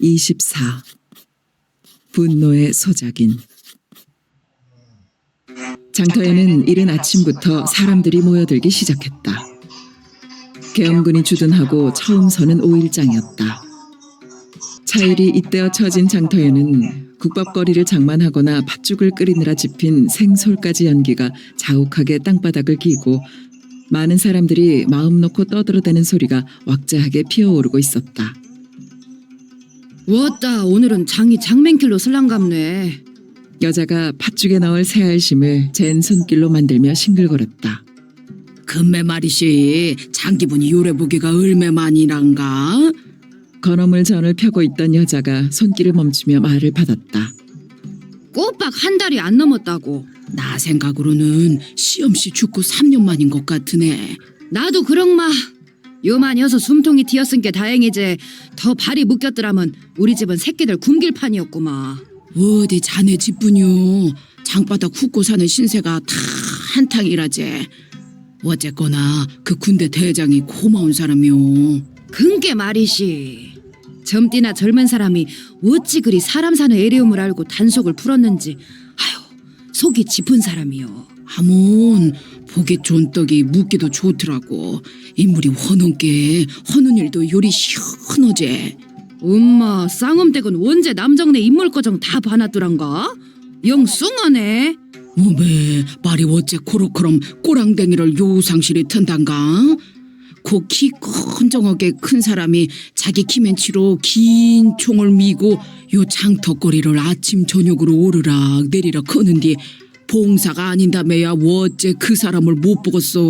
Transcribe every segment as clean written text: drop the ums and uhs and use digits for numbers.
24. 분노의 소작인. 장터에는 이른 아침부터 사람들이 모여들기 시작했다. 계엄군이 주둔하고 처음 서는 5일장이었다. 차일이 잇대어 처진 장터에는 국밥거리를 장만하거나 팥죽을 끓이느라 집힌 생솔가지 연기가 자욱하게 땅바닥을 기고 많은 사람들이 마음 놓고 떠들어대는 소리가 왁자하게 피어오르고 있었다. 왔다. 오늘은 장이 장맨길로 슬랑갑네. 여자가 팥죽에 넣을 새알심을 젠 손길로 만들며 싱글거렸다. 금매 말이시. 장기분이 요래보기가 얼매만이란가? 건어물 전을 펴고 있던 여자가 손길을 멈추며 말을 받았다. 꼬박 한 달이 안 넘었다고. 나 생각으로는 시험시 죽고 3년 만인 것 같으네. 나도 그런마. 요만 여서 숨통이 튀었은 게 다행이지. 더 발이 묶였더라면 우리 집은 새끼들 굶길 판이었구마. 어디 자네 집뿐요. 장바닥 훅고 사는 신세가 다 한탕이라지. 어쨌거나 그 군대 대장이 고마운 사람이요. 근게 말이시. 젊디나 젊은 사람이 어찌 그리 사람 사는 애려움을 알고 단속을 풀었는지 아유 속이 짚은 사람이요. 하몬 보기 좋은 떡이 묵기도 좋더라고. 인물이 허는게 허는 일도 요리 시원하제. 엄마 쌍엄댁은 언제 남정네 인물거정 다 봐놨더란가? 영 숭하네. 어메 말이 어째 코로코럼 꼬랑댕이를 요상실이 튼단가? 그 키 건정하게 큰 사람이 자기 키맨치로 긴 총을 미고 요 장터거리를 아침 저녁으로 오르락 내리락 커는디 봉사가 아닌다며야 어째 그 사람을 못 보겠어.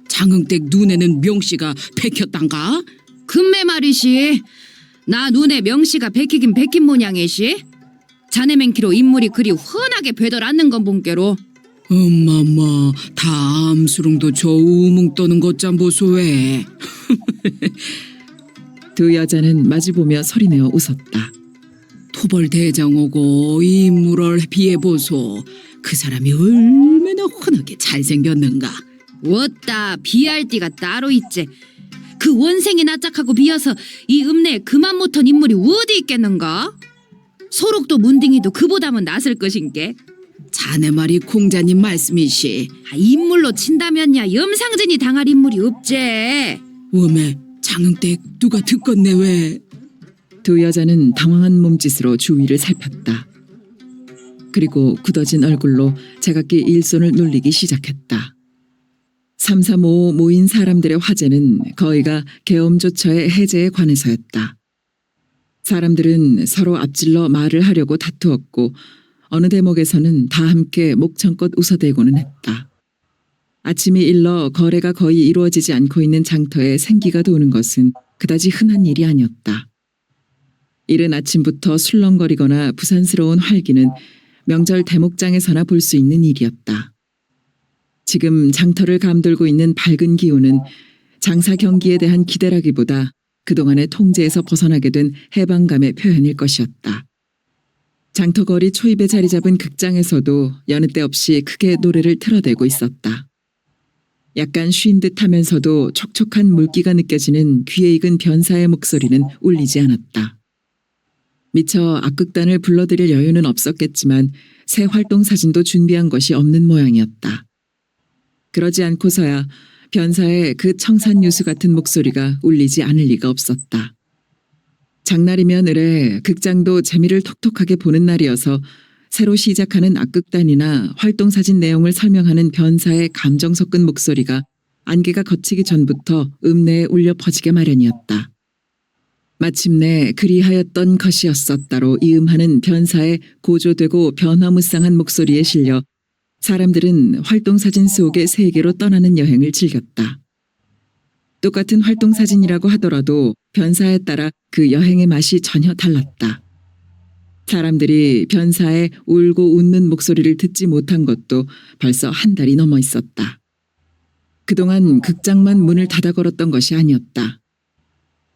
장흥댁 눈에는 명씨가 백혔단가? 금매 말이시. 나 눈에 명씨가 백히긴 백힌 모양이시. 자네 맹키로 인물이 그리 훤하게 배덜 않는 건 본께로. 엄마마 다 암수롱도 저 우뭉 떠는 것잠 보소해. 두 여자는 마주보며 소리내어 웃었다. 토벌 대장 오고 인물을 비해보소. 그 사람이 얼마나 훤하게 잘생겼는가. 어따 비할 띠가 따로 있지. 그 원생이 낯짝하고 비어서 이 읍내에 그만 못한 인물이 어디 있겠는가? 소록도 문딩이도 그보다면 낫을 것인게. 자네 말이 공자님 말씀이시. 인물로 친다면야 염상진이 당할 인물이 없제. 어메 장흥댁 누가 듣겄네 왜? 두 여자는 당황한 몸짓으로 주위를 살폈다. 그리고 굳어진 얼굴로 제각기 일손을 놀리기 시작했다. 335 모인 사람들의 화제는 거의가 계엄조처의 해제에 관해서였다. 사람들은 서로 앞질러 말을 하려고 다투었고 어느 대목에서는 다 함께 목청껏 웃어대고는 했다. 아침이 일러 거래가 거의 이루어지지 않고 있는 장터에 생기가 도는 것은 그다지 흔한 일이 아니었다. 이른 아침부터 술렁거리거나 부산스러운 활기는 명절 대목장에서나 볼 수 있는 일이었다. 지금 장터를 감돌고 있는 밝은 기운은 장사 경기에 대한 기대라기보다 그동안의 통제에서 벗어나게 된 해방감의 표현일 것이었다. 장터거리 초입에 자리 잡은 극장에서도 여느 때 없이 크게 노래를 틀어대고 있었다. 약간 쉰 듯 하면서도 촉촉한 물기가 느껴지는 귀에 익은 변사의 목소리는 울리지 않았다. 미처 악극단을 불러들일 여유는 없었겠지만 새 활동 사진도 준비한 것이 없는 모양이었다. 그러지 않고서야 변사의 그 청산유수 같은 목소리가 울리지 않을 리가 없었다. 장날이면 으레 극장도 재미를 톡톡하게 보는 날이어서 새로 시작하는 악극단이나 활동사진 내용을 설명하는 변사의 감정 섞은 목소리가 안개가 걷히기 전부터 읍내에 울려 퍼지게 마련이었다. 마침내 그리하였던 것이었었다로 이음하는 변사의 고조되고 변화무쌍한 목소리에 실려 사람들은 활동사진 속의 세계로 떠나는 여행을 즐겼다. 똑같은 활동사진이라고 하더라도 변사에 따라 그 여행의 맛이 전혀 달랐다. 사람들이 변사의 울고 웃는 목소리를 듣지 못한 것도 벌써 한 달이 넘어 있었다. 그동안 극장만 문을 닫아 걸었던 것이 아니었다.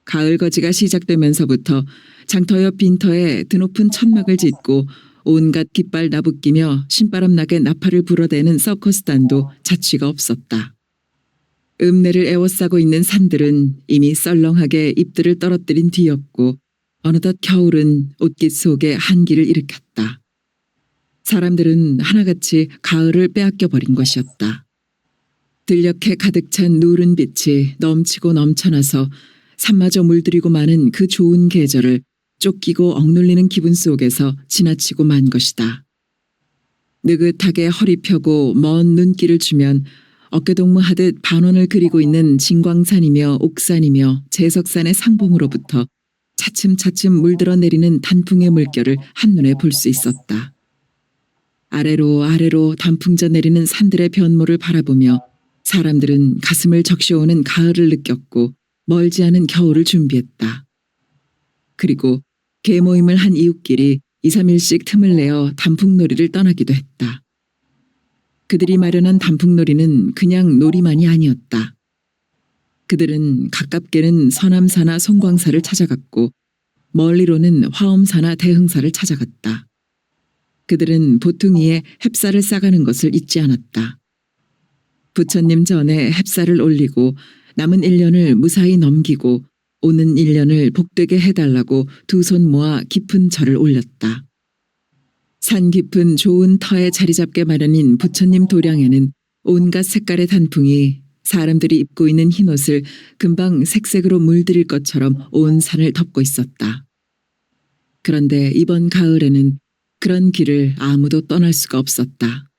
가을 거지가 시작되면서부터 장터 옆 빈터에 드높은 천막을 짓고 온갖 깃발 나부끼며 신바람 나게 나팔을 불어대는 서커스단도 자취가 없었다. 읍내를 에워싸고 있는 산들은 이미 썰렁하게 잎들을 떨어뜨린 뒤였고 어느덧 겨울은 옷깃 속에 한기를 일으켰다. 사람들은 하나같이 가을을 빼앗겨 버린 것이었다. 들녘에 가득 찬 누른 빛이 넘치고 넘쳐나서 산마저 물들이고 마는 그 좋은 계절을 쫓기고 억눌리는 기분 속에서 지나치고 만 것이다. 느긋하게 허리 펴고 먼 눈길을 주면 어깨동무하듯 반원을 그리고 있는 진광산이며 옥산이며 제석산의 상봉으로부터 차츰차츰 물들어 내리는 단풍의 물결을 한눈에 볼 수 있었다. 아래로 아래로 단풍져 내리는 산들의 변모를 바라보며 사람들은 가슴을 적셔오는 가을을 느꼈고 멀지 않은 겨울을 준비했다. 그리고 계모임을 한 이웃끼리 2, 3일씩 틈을 내어 단풍놀이를 떠나기도 했다. 그들이 마련한 단풍놀이는 그냥 놀이만이 아니었다. 그들은 가깝게는 서남사나 송광사를 찾아갔고 멀리로는 화엄사나 대흥사를 찾아갔다. 그들은 보퉁이에 햅쌀을 싸가는 것을 잊지 않았다. 부처님 전에 햅쌀을 올리고 남은 1년을 무사히 넘기고 오는 1년을 복되게 해달라고 두 손 모아 깊은 절을 올렸다. 산 깊은 좋은 터에 자리 잡게 마련인 부처님 도량에는 온갖 색깔의 단풍이 사람들이 입고 있는 흰옷을 금방 색색으로 물들일 것처럼 온 산을 덮고 있었다. 그런데 이번 가을에는 그런 길을 아무도 떠날 수가 없었다.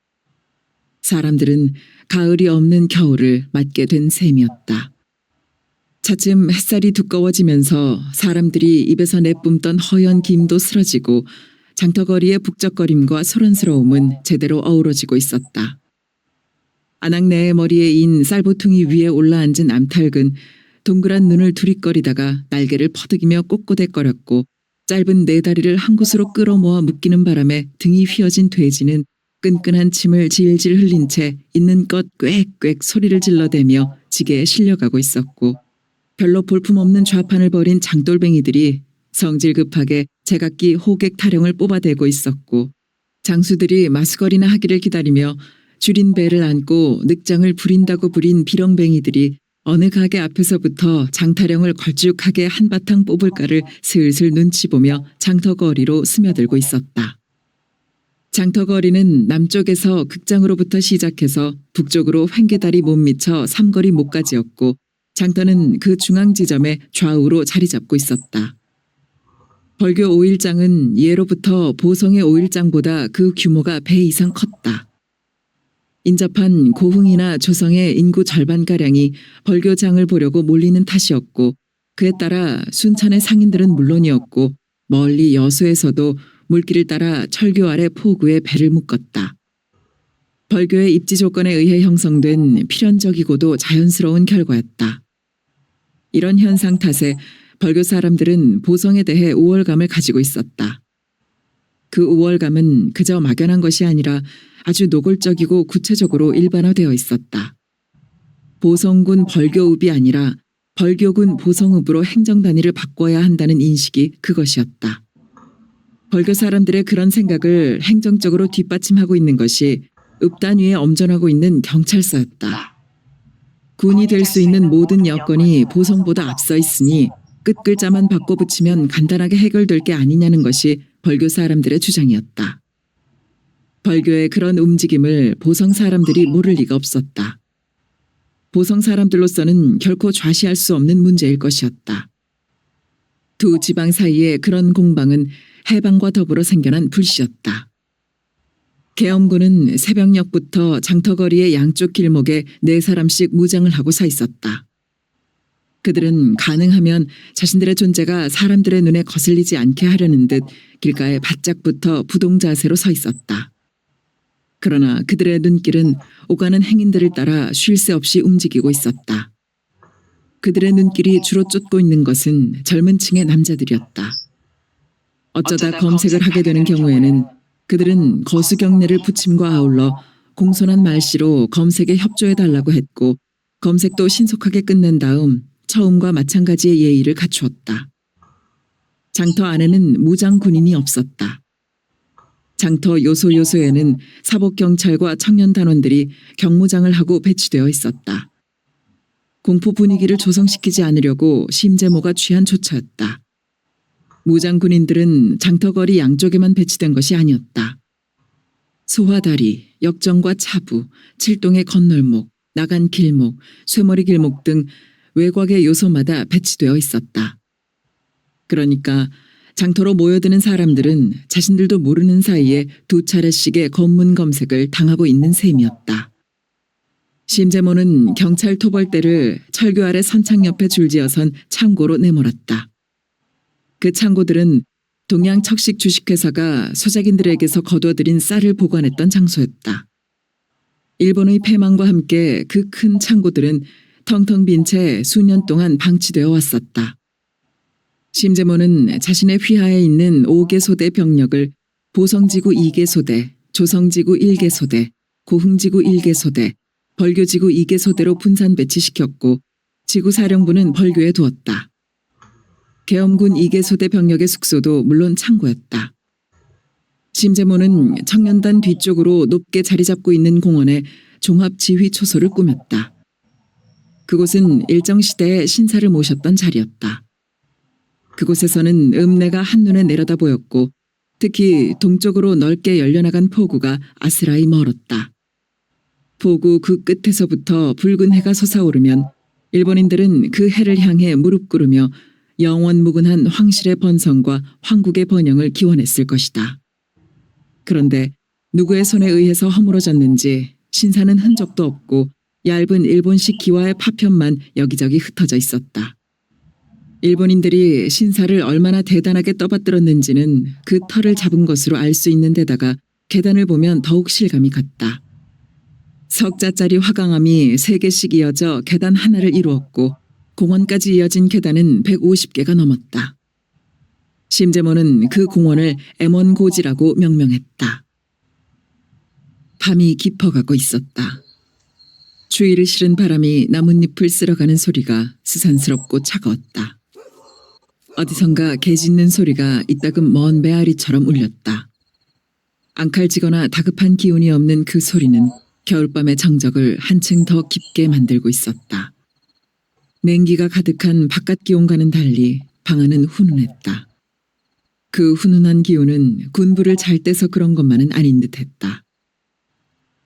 사람들은 가을이 없는 겨울을 맞게 된 셈이었다. 차츰 햇살이 두꺼워지면서 사람들이 입에서 내뿜던 허연 김도 쓰러지고 장터거리의 북적거림과 소란스러움은 제대로 어우러지고 있었다. 아낙네의 머리에 인 쌀보퉁이 위에 올라앉은 암탉은 동그란 눈을 두릿거리다가 날개를 퍼득이며 꼿꼿해거렸고 짧은 네 다리를 한 곳으로 끌어모아 묶이는 바람에 등이 휘어진 돼지는 끈끈한 침을 질질 흘린 채 있는 것 꽥꽥 소리를 질러대며 지게에 실려가고 있었고 별로 볼품없는 좌판을 벌인 장돌뱅이들이 성질급하게 제각기 호객 타령을 뽑아대고 있었고 장수들이 마수거리나 하기를 기다리며 줄인 배를 안고 늑장을 부린다고 부린 비렁뱅이들이 어느 가게 앞에서부터 장타령을 걸쭉하게 한바탕 뽑을까를 슬슬 눈치 보며 장터거리로 스며들고 있었다. 장터거리는 남쪽에서 극장으로부터 시작해서 북쪽으로 횡계다리 못 미쳐 삼거리 못까지였고 장터는 그 중앙 지점에 좌우로 자리 잡고 있었다. 벌교 5일장은 예로부터 보성의 5일장보다 그 규모가 배 이상 컸다. 인접한 고흥이나 조성의 인구 절반가량이 벌교장을 보려고 몰리는 탓이었고 그에 따라 순천의 상인들은 물론이었고 멀리 여수에서도 물길을 따라 철교 아래 포구에 배를 묶었다. 벌교의 입지 조건에 의해 형성된 필연적이고도 자연스러운 결과였다. 이런 현상 탓에 벌교 사람들은 보성에 대해 우월감을 가지고 있었다. 그 우월감은 그저 막연한 것이 아니라 아주 노골적이고 구체적으로 일반화되어 있었다. 보성군 벌교읍이 아니라 벌교군 보성읍으로 행정단위를 바꿔야 한다는 인식이 그것이었다. 벌교 사람들의 그런 생각을 행정적으로 뒷받침하고 있는 것이 읍단위에 엄전하고 있는 경찰서였다. 군이 될 수 있는 모든 여건이 보성보다 앞서 있으니 끝글자만 바꿔 붙이면 간단하게 해결될 게 아니냐는 것이 벌교 사람들의 주장이었다. 벌교의 그런 움직임을 보성 사람들이 모를 리가 없었다. 보성 사람들로서는 결코 좌시할 수 없는 문제일 것이었다. 두 지방 사이의 그런 공방은 해방과 더불어 생겨난 불씨였다. 계엄군은 새벽녘부터 장터거리의 양쪽 길목에 4사람씩 무장을 하고 서 있었다. 그들은 가능하면 자신들의 존재가 사람들의 눈에 거슬리지 않게 하려는 듯 길가에 바짝부터 부동 자세로 서 있었다. 그러나 그들의 눈길은 오가는 행인들을 따라 쉴 새 없이 움직이고 있었다. 그들의 눈길이 주로 쫓고 있는 것은 젊은 층의 남자들이었다. 어쩌다 검색을 하게 되는 경우에는 그들은 거수경례를 부침과 아울러 공손한 말씨로 검색에 협조해달라고 했고 검색도 신속하게 끝낸 다음 처음과 마찬가지의 예의를 갖추었다. 장터 안에는 무장 군인이 없었다. 장터 요소요소에는 사복경찰과 청년단원들이 경무장을 하고 배치되어 있었다. 공포 분위기를 조성시키지 않으려고 심재모가 취한 조처였다. 무장 군인들은 장터거리 양쪽에만 배치된 것이 아니었다. 소화다리, 역정과 차부, 칠동의 건널목, 나간 길목, 쇠머리 길목 등 외곽의 요소마다 배치되어 있었다. 그러니까 장터로 모여드는 사람들은 자신들도 모르는 사이에 두 차례씩의 검문 검색을 당하고 있는 셈이었다. 심재모는 경찰 토벌대를 철교 아래 선창 옆에 줄지어선 창고로 내몰았다. 그 창고들은 동양 척식 주식회사가 소작인들에게서 거둬들인 쌀을 보관했던 장소였다. 일본의 패망과 함께 그 큰 창고들은 텅텅 빈 채 수년 동안 방치되어 왔었다. 심재모는 자신의 휘하에 있는 5개 소대 병력을 보성지구 2개 소대, 조성지구 1개 소대, 고흥지구 1개 소대, 벌교지구 2개 소대로 분산 배치시켰고 지구사령부는 벌교에 두었다. 계엄군 2개 소대 병력의 숙소도 물론 창고였다. 심재모는 청년단 뒤쪽으로 높게 자리 잡고 있는 공원에 종합지휘초소를 꾸몄다. 그곳은 일정시대에 신사를 모셨던 자리였다. 그곳에서는 읍내가 한눈에 내려다 보였고 특히 동쪽으로 넓게 열려나간 포구가 아스라이 멀었다. 포구 그 끝에서부터 붉은 해가 솟아오르면 일본인들은 그 해를 향해 무릎 꿇으며 영원무근한 황실의 번성과 황국의 번영을 기원했을 것이다. 그런데 누구의 손에 의해서 허물어졌는지 신사는 흔적도 없고 얇은 일본식 기와의 파편만 여기저기 흩어져 있었다. 일본인들이 신사를 얼마나 대단하게 떠받들었는지는 그 털을 잡은 것으로 알 수 있는 데다가 계단을 보면 더욱 실감이 갔다. 석자짜리 화강암이 3개씩 이어져 계단 하나를 이루었고 공원까지 이어진 계단은 150개가 넘었다. 심재모는 그 공원을 M1고지라고 명명했다. 밤이 깊어가고 있었다. 추위를 실은 바람이 나뭇잎을 쓸어가는 소리가 스산스럽고 차가웠다. 어디선가 개 짖는 소리가 이따금 먼 메아리처럼 울렸다. 앙칼지거나 다급한 기운이 없는 그 소리는 겨울밤의 정적을 한층 더 깊게 만들고 있었다. 냉기가 가득한 바깥 기온과는 달리 방 안은 훈훈했다. 그 훈훈한 기운은 군부를 잘 떼서 그런 것만은 아닌 듯했다.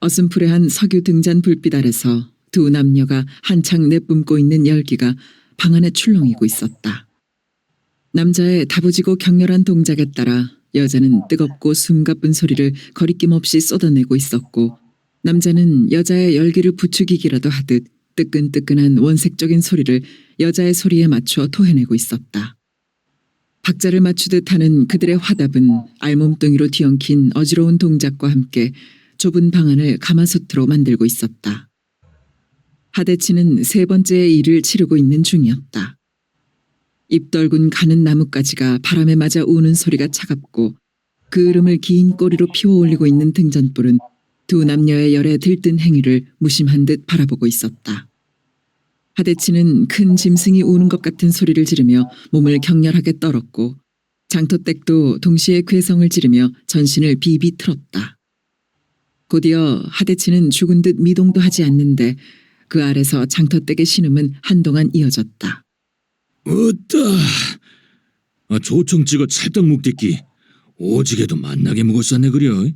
어슴푸레한 석유 등잔 불빛 아래서 두 남녀가 한창 내뿜고 있는 열기가 방 안에 출렁이고 있었다. 남자의 다부지고 격렬한 동작에 따라 여자는 뜨겁고 숨가쁜 소리를 거리낌 없이 쏟아내고 있었고 남자는 여자의 열기를 부추기기라도 하듯 뜨끈뜨끈한 원색적인 소리를 여자의 소리에 맞춰 토해내고 있었다. 박자를 맞추듯 하는 그들의 화답은 알몸뚱이로 뒤엉킨 어지러운 동작과 함께 좁은 방 안을 가마솥으로 만들고 있었다. 하데치는 3번째의 일을 치르고 있는 중이었다. 입떨군 가는 나뭇가지가 바람에 맞아 우는 소리가 차갑고 그 으름을 긴 꼬리로 피워올리고 있는 등잔불은 두 남녀의 열에 들뜬 행위를 무심한 듯 바라보고 있었다. 하데치는 큰 짐승이 우는 것 같은 소리를 지르며 몸을 격렬하게 떨었고 장터댁도 동시에 괴성을 지르며 전신을 비비 틀었다. 곧이어 하데치는 죽은 듯 미동도 하지 않는데 그 아래서 장터댁의 신음은 한동안 이어졌다. 어따, 조청 찍어 찰떡 묵디끼 오지게도 만나게 묵었었네 그려.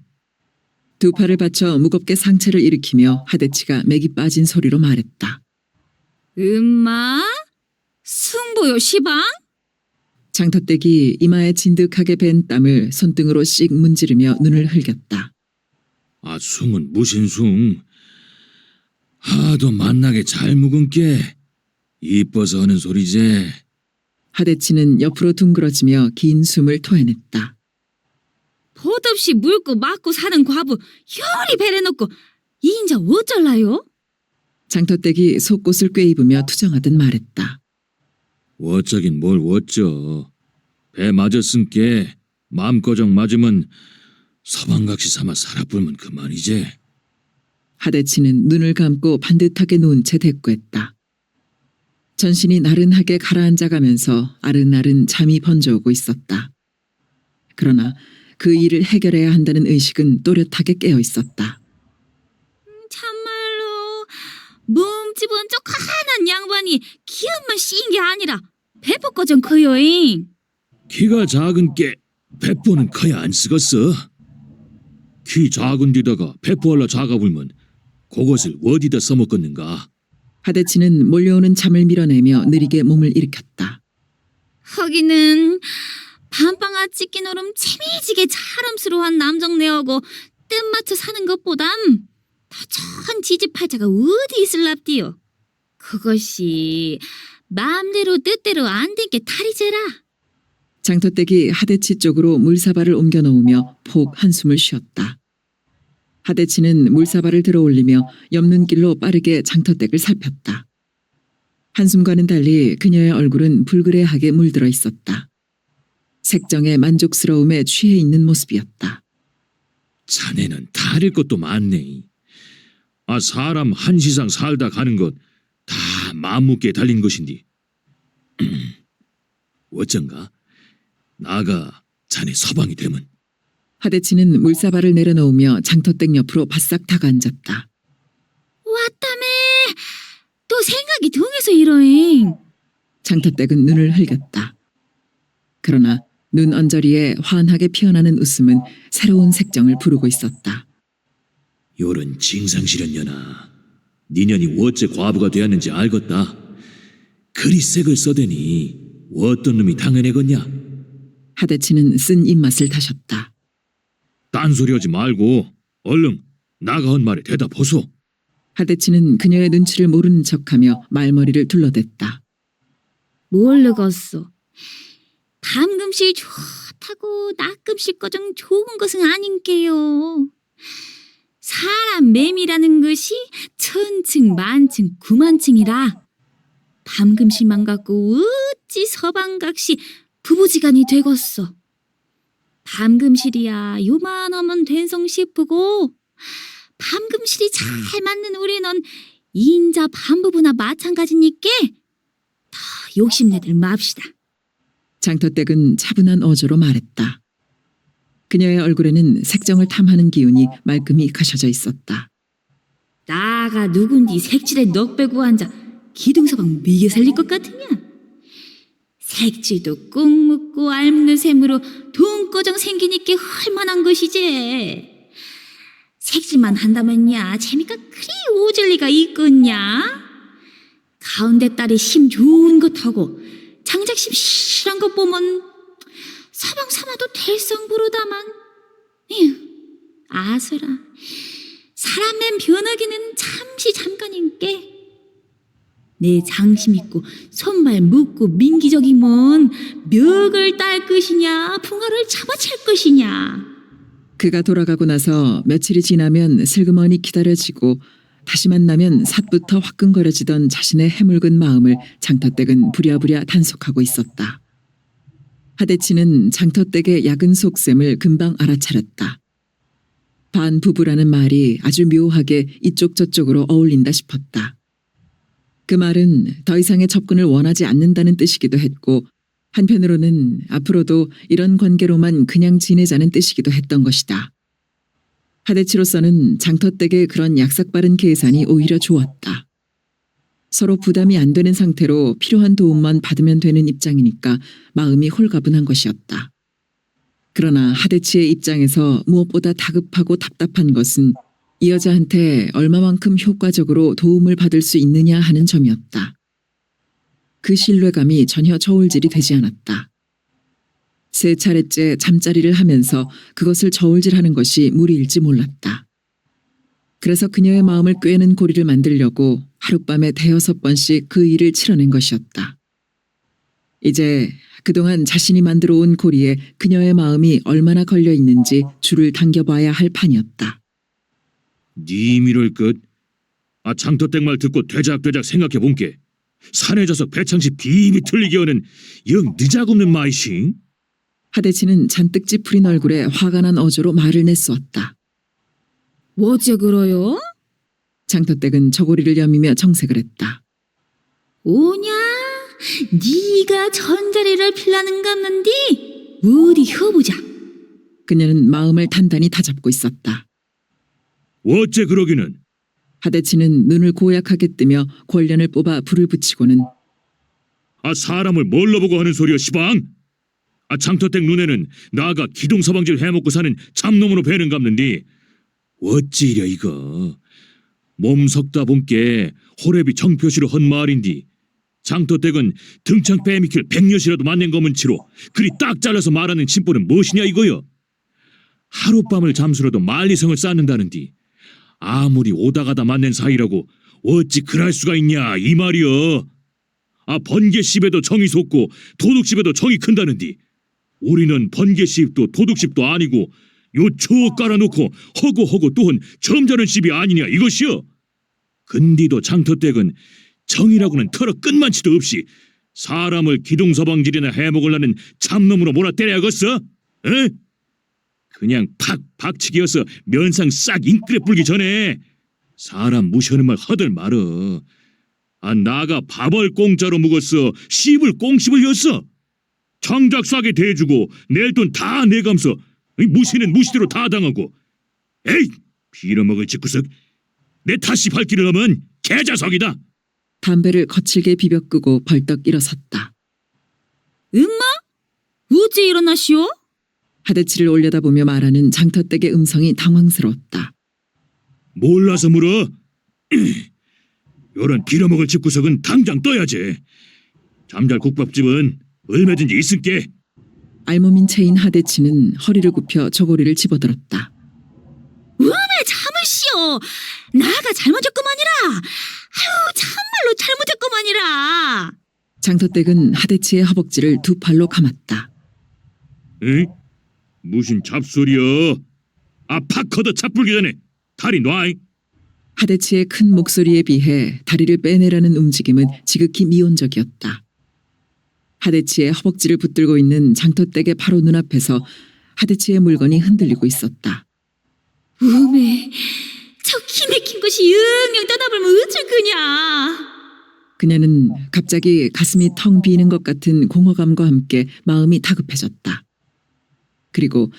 두 팔을 받쳐 무겁게 상체를 일으키며 하데치가 맥이 빠진 소리로 말했다. 음마? 승보요 시방? 장터댁이 이마에 진득하게 밴 땀을 손등으로 씩 문지르며 눈을 흘겼다. 숭은 무신숭. 하도 만나게 잘 묵은 게 이뻐서 하는 소리제. 하데치는 옆으로 둥그러지며 긴 숨을 토해냈다. 보답시 물고 맞고 사는 과부 열이 배려놓고 이 인자 어쩔라요? 장터댁이 속옷을 꿰입으며 투정하듯 말했다. 어쩌긴 뭘 어쩌. 배 맞았은께 마음고정 맞으면 서방각시 삼아 살아불면 그만이제. 하데치는 눈을 감고 반듯하게 누운 채 대꾸했다. 전신이 나른하게 가라앉아가면서 아른아른 잠이 번져오고 있었다. 그러나 그 일을 해결해야 한다는 의식은 또렷하게 깨어 있었다. 참말로 몸집 번쩍한 양반이 기운만 씌인 게 아니라 배포거전 커요잉. 키가 작은 게 배포는 커야 안 쓰겄어. 키 작은 데다가 배포할라 작아불면 그것을 어디다 써먹겠는가? 하대치는 몰려오는 잠을 밀어내며 느리게 몸을 일으켰다. 하기는 밤방아 찢기 노름 재미지게 자랑스러운 남정네하고 뜻맞춰 사는 것보단 더전 지지팔자가 어디 있을랍디요. 그것이 마음대로 뜻대로 안 된 게 탈이제라. 장터댁이 하대치 쪽으로 물사발을 옮겨 놓으며 폭 한숨을 쉬었다. 하대치는 물사발을 들어올리며 옆눈 길로 빠르게 장터댁을 살폈다. 한숨과는 달리 그녀의 얼굴은 불그레하게 물들어 있었다. 색정의 만족스러움에 취해 있는 모습이었다. 자네는 다를 것도 많네. 사람 한시상 살다 가는 것 다 마음먹기에 달린 것인디. 어쩐가? 나가 자네 서방이 되면. 하대치는 물사발을 내려놓으며 장터댁 옆으로 바싹 다가앉았다. 왔다매 또 생각이 동해서 이러잉. 장터댁은 눈을 흘겼다. 그러나 눈 언저리에 환하게 피어나는 웃음은 새로운 색정을 부르고 있었다. 요런 징상실현년아, 니년이 어째 과부가 되었는지 알겄다. 그리 색을 써대니 어떤 놈이 당해내겄냐? 하대치는 쓴 입맛을 다셨다. 딴소리하지 말고 얼른 나가 한 말에 대답하소. 하대치는 그녀의 눈치를 모르는 척하며 말머리를 둘러댔다. 모르겠어. 밤금실 좋다고 낮금실 거정 좋은 것은 아닌게요. 사람 매미라는 것이 천층 만층 구만층이라 밤금실만 갖고 어찌 서방각시 부부지간이 되겠어. 밤금실이야 요만하면 된성 싶고 밤금실이 잘 맞는 우리는 인자 밤부부나 마찬가지니께 더 욕심내들 맙시다. 장터댁은 차분한 어조로 말했다. 그녀의 얼굴에는 색정을 탐하는 기운이 말끔히 가셔져 있었다. 나가 누군디 색칠에 넋 빼고 앉아 기둥서방 미개 살릴 것 같으냐? 색칠도 꾹 묶고 알먹는 셈으로 돈꺼정 생기니까 헐만한 것이지. 색칠만 한다면야 재미가 그리 오질 리가 있겠냐? 가운데 딸이 심 좋은 것하고 장작 심 실한 것 보면 서방 삼아도 될성 부르다만 에휴 아서라 사람맨 변하기는 잠시 잠깐인께 내 장심 있고 손발 묶고 민기적이면 멱을 딸 것이냐 풍화를 잡아챌 것이냐. 그가 돌아가고 나서 며칠이 지나면 슬그머니 기다려지고 다시 만나면 삿부터 화끈거려지던 자신의 해물근 마음을 장터댁은 부랴부랴 단속하고 있었다. 하대치는 장터댁의 약은 속셈을 금방 알아차렸다. 반부부라는 말이 아주 묘하게 이쪽 저쪽으로 어울린다 싶었다. 그 말은 더 이상의 접근을 원하지 않는다는 뜻이기도 했고 한편으로는 앞으로도 이런 관계로만 그냥 지내자는 뜻이기도 했던 것이다. 하대치로서는 장터댁의 그런 약삭빠른 계산이 오히려 좋았다. 서로 부담이 안 되는 상태로 필요한 도움만 받으면 되는 입장이니까 마음이 홀가분한 것이었다. 그러나 하대치의 입장에서 무엇보다 다급하고 답답한 것은 이 여자한테 얼마만큼 효과적으로 도움을 받을 수 있느냐 하는 점이었다. 그 신뢰감이 전혀 저울질이 되지 않았다. 세 차례째 잠자리를 하면서 그것을 저울질하는 것이 무리일지 몰랐다. 그래서 그녀의 마음을 꿰는 고리를 만들려고 하룻밤에 5번씩 그 일을 치러낸 것이었다. 이제 그동안 자신이 만들어 온 고리에 그녀의 마음이 얼마나 걸려 있는지 줄을 당겨봐야 할 판이었다. 니 미럴 것. 장터댁 말 듣고 되작되작 생각해 본게 산에 져서 배창시 비비 틀리게 하는 영 느작없는 마이싱. 하대치는 잔뜩 찌푸린 얼굴에 화가 난 어조로 말을 내쏘았다. 어째 그러요? 장터댁은 저고리를 여미며 정색을 했다. 오냐? 네가 전자리를 필라는갑는디 어디 혀보자. 그녀는 마음을 단단히 다잡고 있었다. 어째 그러기는. 하대치는 눈을 고약하게 뜨며 권련을 뽑아 불을 붙이고는 사람을 뭘로 보고 하는 소리여 시방? 장터댁 눈에는 나가 기둥서방질 해먹고 사는 참놈으로 배는 갚는디 어찌이랴 이거. 몸 섞다 본께 호랩이 정표시로 헌 말인디 장터댁은 등창 빼미킬 100엿이라도 만낸 거문치로 그리 딱 잘라서 말하는 진보는 무엇이냐 이거요. 하룻밤을 잠수로도 만리성을 쌓는다는디 아무리 오다가다 만낸 사이라고 어찌 그럴 수가 있냐 이 말이여. 번개씹에도 정이 솟고 도둑씹에도 정이 큰다는디 우리는 번개씹도 도둑씹도 아니고 요 추억 깔아놓고 허구허구 또한 점잖은 씹이 아니냐 이것이여. 근디도 장터댁은 정이라고는 털어 끝만치도 없이 사람을 기둥서방질이나 해먹으려는 참놈으로 몰아 때려야겠어? 에? 그냥 팍 박치기여서 면상 싹 잉끌에 불기 전에 사람 무시하는 말 허들 말어. 나가 밥을 공짜로 먹었어 씹을 꽁씹을 였어. 정작 싸게 대주고 낼 돈 다 내감서 무시는 무시대로 다 당하고. 에이 빌어먹을 집구석 내 탓이 발길을 하면 개자석이다. 담배를 거칠게 비벼 끄고 벌떡 일어섰다. 엄마? 어찌 일어나시오? 하대치를 올려다보며 말하는 장터댁의 음성이 당황스러웠다. 몰라서 물어. 요런 빌어먹을 집구석은 당장 떠야지. 잠잘 국밥집은 얼마든지 있을게. 알몸인 채인 하대치는 허리를 굽혀 저고리를 집어들었다. 왜 참으시오? 나가 잘못했구만이라. 아유 참말로 잘못했구만이라. 장터댁은 하대치의 허벅지를 두 팔로 감았다. 에? 무슨 잡소리여. 팍 걷어 차불기 전에 다리 놔. 하대치의 큰 목소리에 비해 다리를 빼내라는 움직임은 지극히 미온적이었다. 하대치의 허벅지를 붙들고 있는 장터댁의 바로 눈앞에서 하대치의 물건이 흔들리고 있었다. 우메, 저 기맥힌 것이 영영 떠나버리면 어쩔 거냐. 그녀는 갑자기 가슴이 텅 비는 것 같은 공허감과 함께 마음이 다급해졌다. 그리고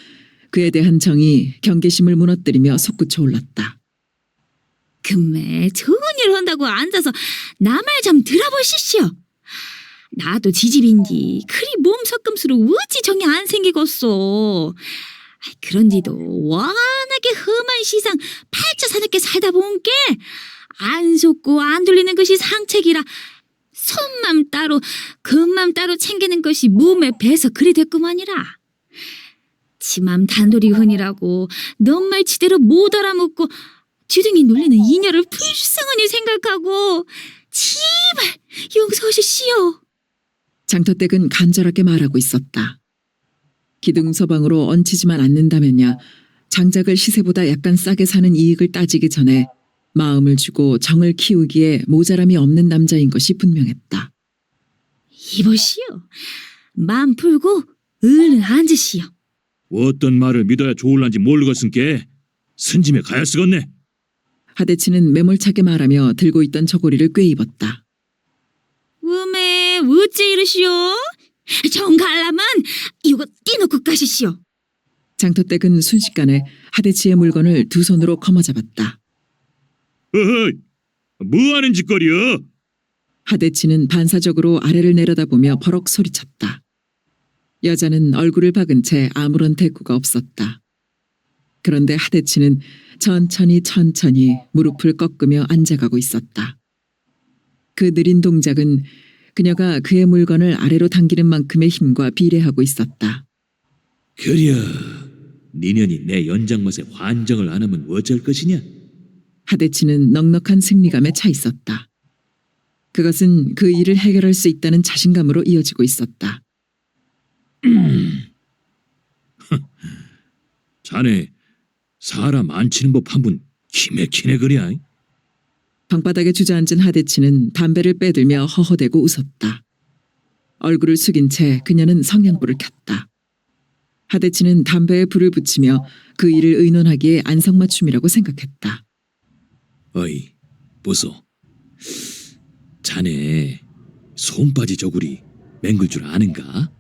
그에 대한 정이 경계심을 무너뜨리며 솟구쳐 올랐다. 금매 좋은 일 한다고 앉아서 나 말 좀 들어보시시오. 나도 지집인디 그리 몸 섞음수로 어찌 정이 안 생기겠소. 그런디도 워낙에 험한 시상 팔자 사납게 살다 본게 안 속고 안 돌리는 것이 상책이라 손맘 따로 금맘 따로 챙기는 것이 몸에 배서 그리 됐구만이라. 지맘 단돌이 흔이라고 넌 말 지대로 못 알아먹고 주둥이 눌리는 이녀를 불쌍하니 생각하고 제발 용서하시시오. 장터댁은 간절하게 말하고 있었다. 기둥서방으로 얹히지만 않는다면야 장작을 시세보다 약간 싸게 사는 이익을 따지기 전에 마음을 주고 정을 키우기에 모자람이 없는 남자인 것이 분명했다. 이보시오. 맘 풀고 얼른 앉으시오. 어떤 말을 믿어야 좋을란지 모르겠은께 선짐에 가야 쓰겄네. 하대치는 매몰차게 말하며 들고 있던 저고리를 꿰입었다. 음에 어찌 이러시오? 정 갈라면 이거 떼놓고 가시시오. 장터댁은 순식간에 하대치의 물건을 두 손으로 거머잡았다. 어허, 뭐하는 짓거리여? 하대치는 반사적으로 아래를 내려다보며 버럭 소리쳤다. 여자는 얼굴을 박은 채 아무런 대꾸가 없었다. 그런데 하대치는 천천히 무릎을 꺾으며 앉아가고 있었다. 그 느린 동작은 그녀가 그의 물건을 아래로 당기는 만큼의 힘과 비례하고 있었다. 그려, 니년이 내 연장맛에 환정을 안 하면 어쩔 것이냐? 하대치는 넉넉한 승리감에 차 있었다. 그것은 그 일을 해결할 수 있다는 자신감으로 이어지고 있었다. 자네 사람 안 치는 법 한 분 기맥히네 그랴. 방바닥에 주저앉은 하대치는 담배를 빼들며 허허대고 웃었다. 얼굴을 숙인 채 그녀는 성냥불을 켰다. 하대치는 담배에 불을 붙이며 그 일을 의논하기에 안성맞춤이라고 생각했다. 어이, 보소. 자네 손바지 저고리 맹글 줄 아는가?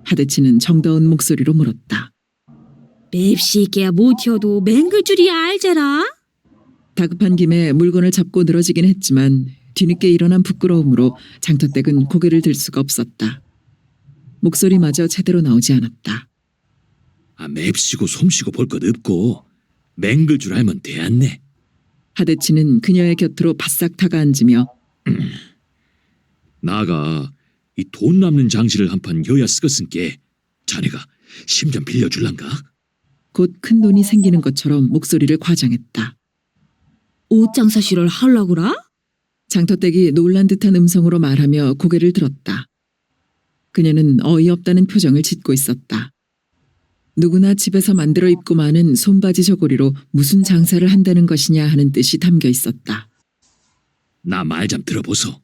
하대치는 정다운 목소리로 물었다. 맵시게야 못혀도 맹글 줄이야 알제라. 다급한 김에 물건을 잡고 늘어지긴 했지만 뒤늦게 일어난 부끄러움으로 장터댁은 고개를 들 수가 없었다. 목소리마저 제대로 나오지 않았다. 맵시고 솜씨고 볼 것 없고 맹글 줄 알면 되었네. 하대치는 그녀의 곁으로 바싹 다가앉으며 나가 이 돈 남는 장시를 한 판 여야 쓰겄은께 자네가 심 좀 빌려줄란가? 곧 큰 돈이 생기는 것처럼 목소리를 과장했다. 옷장사실을 하려고라? 장터댁이 놀란 듯한 음성으로 말하며 고개를 들었다. 그녀는 어이없다는 표정을 짓고 있었다. 누구나 집에서 만들어 입고 마는 손바지 저고리로 무슨 장사를 한다는 것이냐 하는 뜻이 담겨 있었다. 나 말 좀 들어보소.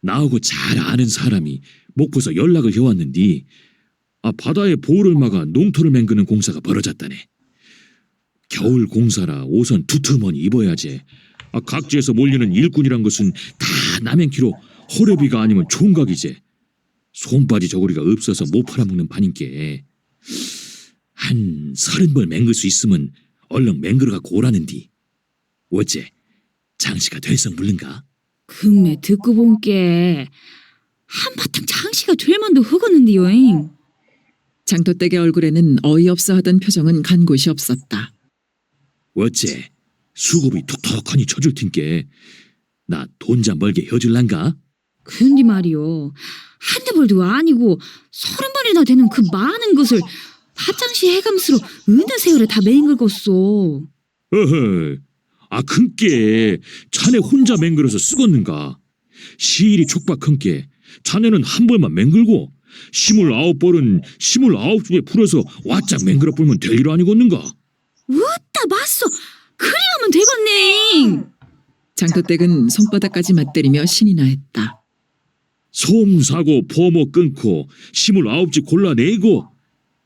나하고 잘 아는 사람이 목포서 연락을 해왔는디 바다에 보호를 막아 농토를 맹그는 공사가 벌어졌다네. 겨울 공사라 옷은 두툼하니 입어야지. 각지에서 몰리는 일꾼이란 것은 다 남행키로 호래비가 아니면 총각이지. 손바지 저고리가 없어서 못 팔아먹는 판인께 한 30벌 맹글 수 있으면 얼른 맹글어가 고라는디. 어째 장시가 될성 물른가? 금매 듣고 본게 한바탕 장시가 될 만도 흑었는데요잉. 장터댁의 얼굴에는 어이없어 하던 표정은 간 곳이 없었다. 어째 수급이 톡톡하니 쳐줄 텐께 나 돈 좀 벌게 해줄란가? 근데 말이요. 한두 벌도 아니고 30벌이나 되는 그 많은 것을 밭장시 해감수로 어느 세월에 다 맹글겄소. 어허, 큰께 자네 혼자 맹글어서 쓰겄는가? 시일이 촉박한께 자네는 한 벌만 맹글고 29벌은 29집에 풀어서 와짝 맹글어 불면 될 일 아니겠는가? 으따 맞소. 그리하면 되겠네. 장터댁은 손바닥까지 맞대리며 신이나 했다. 솜 사고 포모 끊고 29집 골라내고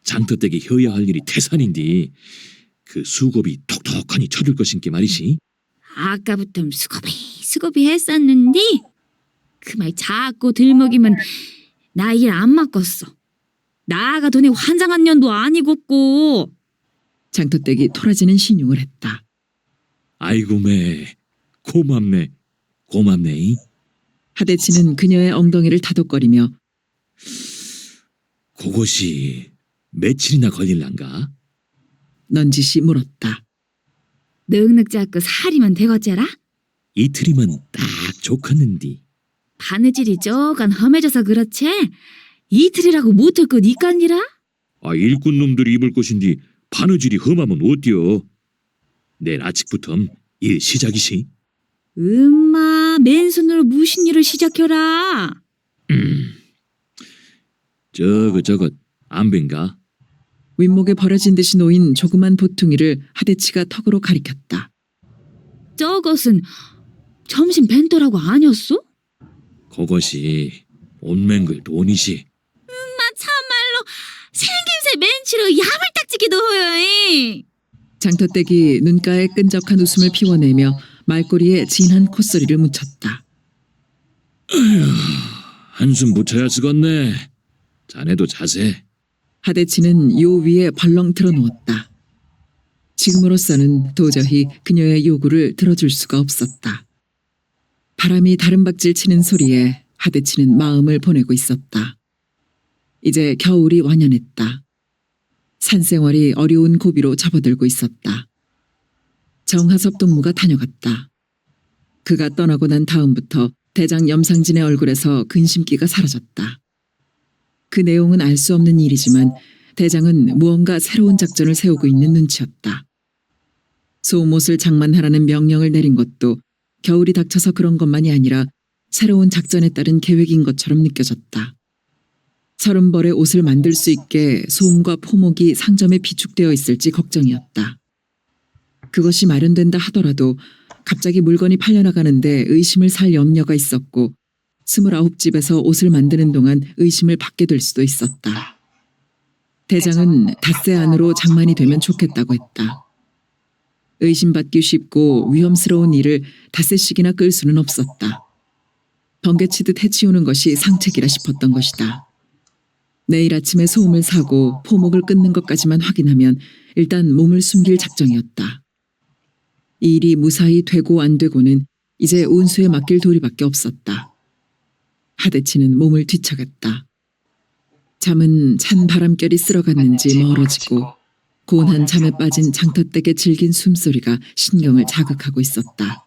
장터댁이 해야 할 일이 태산인데 그 수급이 톡톡하니 쳐줄 것인께 말이지. 아까부터 수고비 했었는데 그 말 자꾸 들먹이면 나 일 안 맡겄어. 나가 돈에 환장한 년도 아니겠고. 장터댁이 토라지는 신용을 했다. 아이고 매 고맙네. 하대치는 그녀의 엉덩이를 다독거리며 그것이 며칠이나 걸릴란가? 넌지시 물었다. 넉넉 잡고 살이면 되겠제라? 이틀이면 딱 좋겠는디. 바느질이 조금 험해져서 그렇지 이틀이라고 못할 것 이깐니라? 일꾼 놈들이 입을 것인데 바느질이 험하면 어때요? 내일 아침부터 일 시작이시. 엄마 맨손으로 무슨 일을 시작해라. 저것 안 뵌가? 윗목에 버려진 듯이 놓인 조그만 보퉁이를 하대치가 턱으로 가리켰다. 저것은 점심 벤또라고 아니었어? 그것이 온맹글 돈이시. 참말로 생김새 맨치로 야물딱지기도 해요. 장터댁이 눈가에 끈적한 웃음을 피워내며 말꼬리에 진한 콧소리를 묻혔다. 한숨 붙여야 쓰겄네. 자네도 자세. 하대치는 요 위에 벌렁 들어누웠다. 지금으로서는 도저히 그녀의 요구를 들어줄 수가 없었다. 바람이 다른박질 치는 소리에 하대치는 마음을 보내고 있었다. 이제 겨울이 완연했다. 산생활이 어려운 고비로 접어들고 있었다. 정하섭 동무가 다녀갔다. 그가 떠나고 난 다음부터 대장 염상진의 얼굴에서 근심기가 사라졌다. 그 내용은 알 수 없는 일이지만 대장은 무언가 새로운 작전을 세우고 있는 눈치였다. 소옷을 장만하라는 명령을 내린 것도 겨울이 닥쳐서 그런 것만이 아니라 새로운 작전에 따른 계획인 것처럼 느껴졌다. 30벌의 옷을 만들 수 있게 소음과 포목이 상점에 비축되어 있을지 걱정이었다. 그것이 마련된다 하더라도 갑자기 물건이 팔려나가는데 의심을 살 염려가 있었고 29집에서 옷을 만드는 동안 의심을 받게 될 수도 있었다. 대장은 닷새 안으로 장만이 되면 좋겠다고 했다. 의심받기 쉽고 위험스러운 일을 닷새씩이나 끌 수는 없었다. 번개치듯 해치우는 것이 상책이라 싶었던 것이다. 내일 아침에 소음을 사고 포목을 끊는 것까지만 확인하면 일단 몸을 숨길 작정이었다. 이 일이 무사히 되고 안 되고는 이제 운수에 맡길 도리밖에 없었다. 하대치는 몸을 뒤척였다. 잠은 찬 바람결이 쓸어갔는지 멀어지고 고운한 잠에 빠진 장터댁의 질긴 숨소리가 신경을 자극하고 있었다.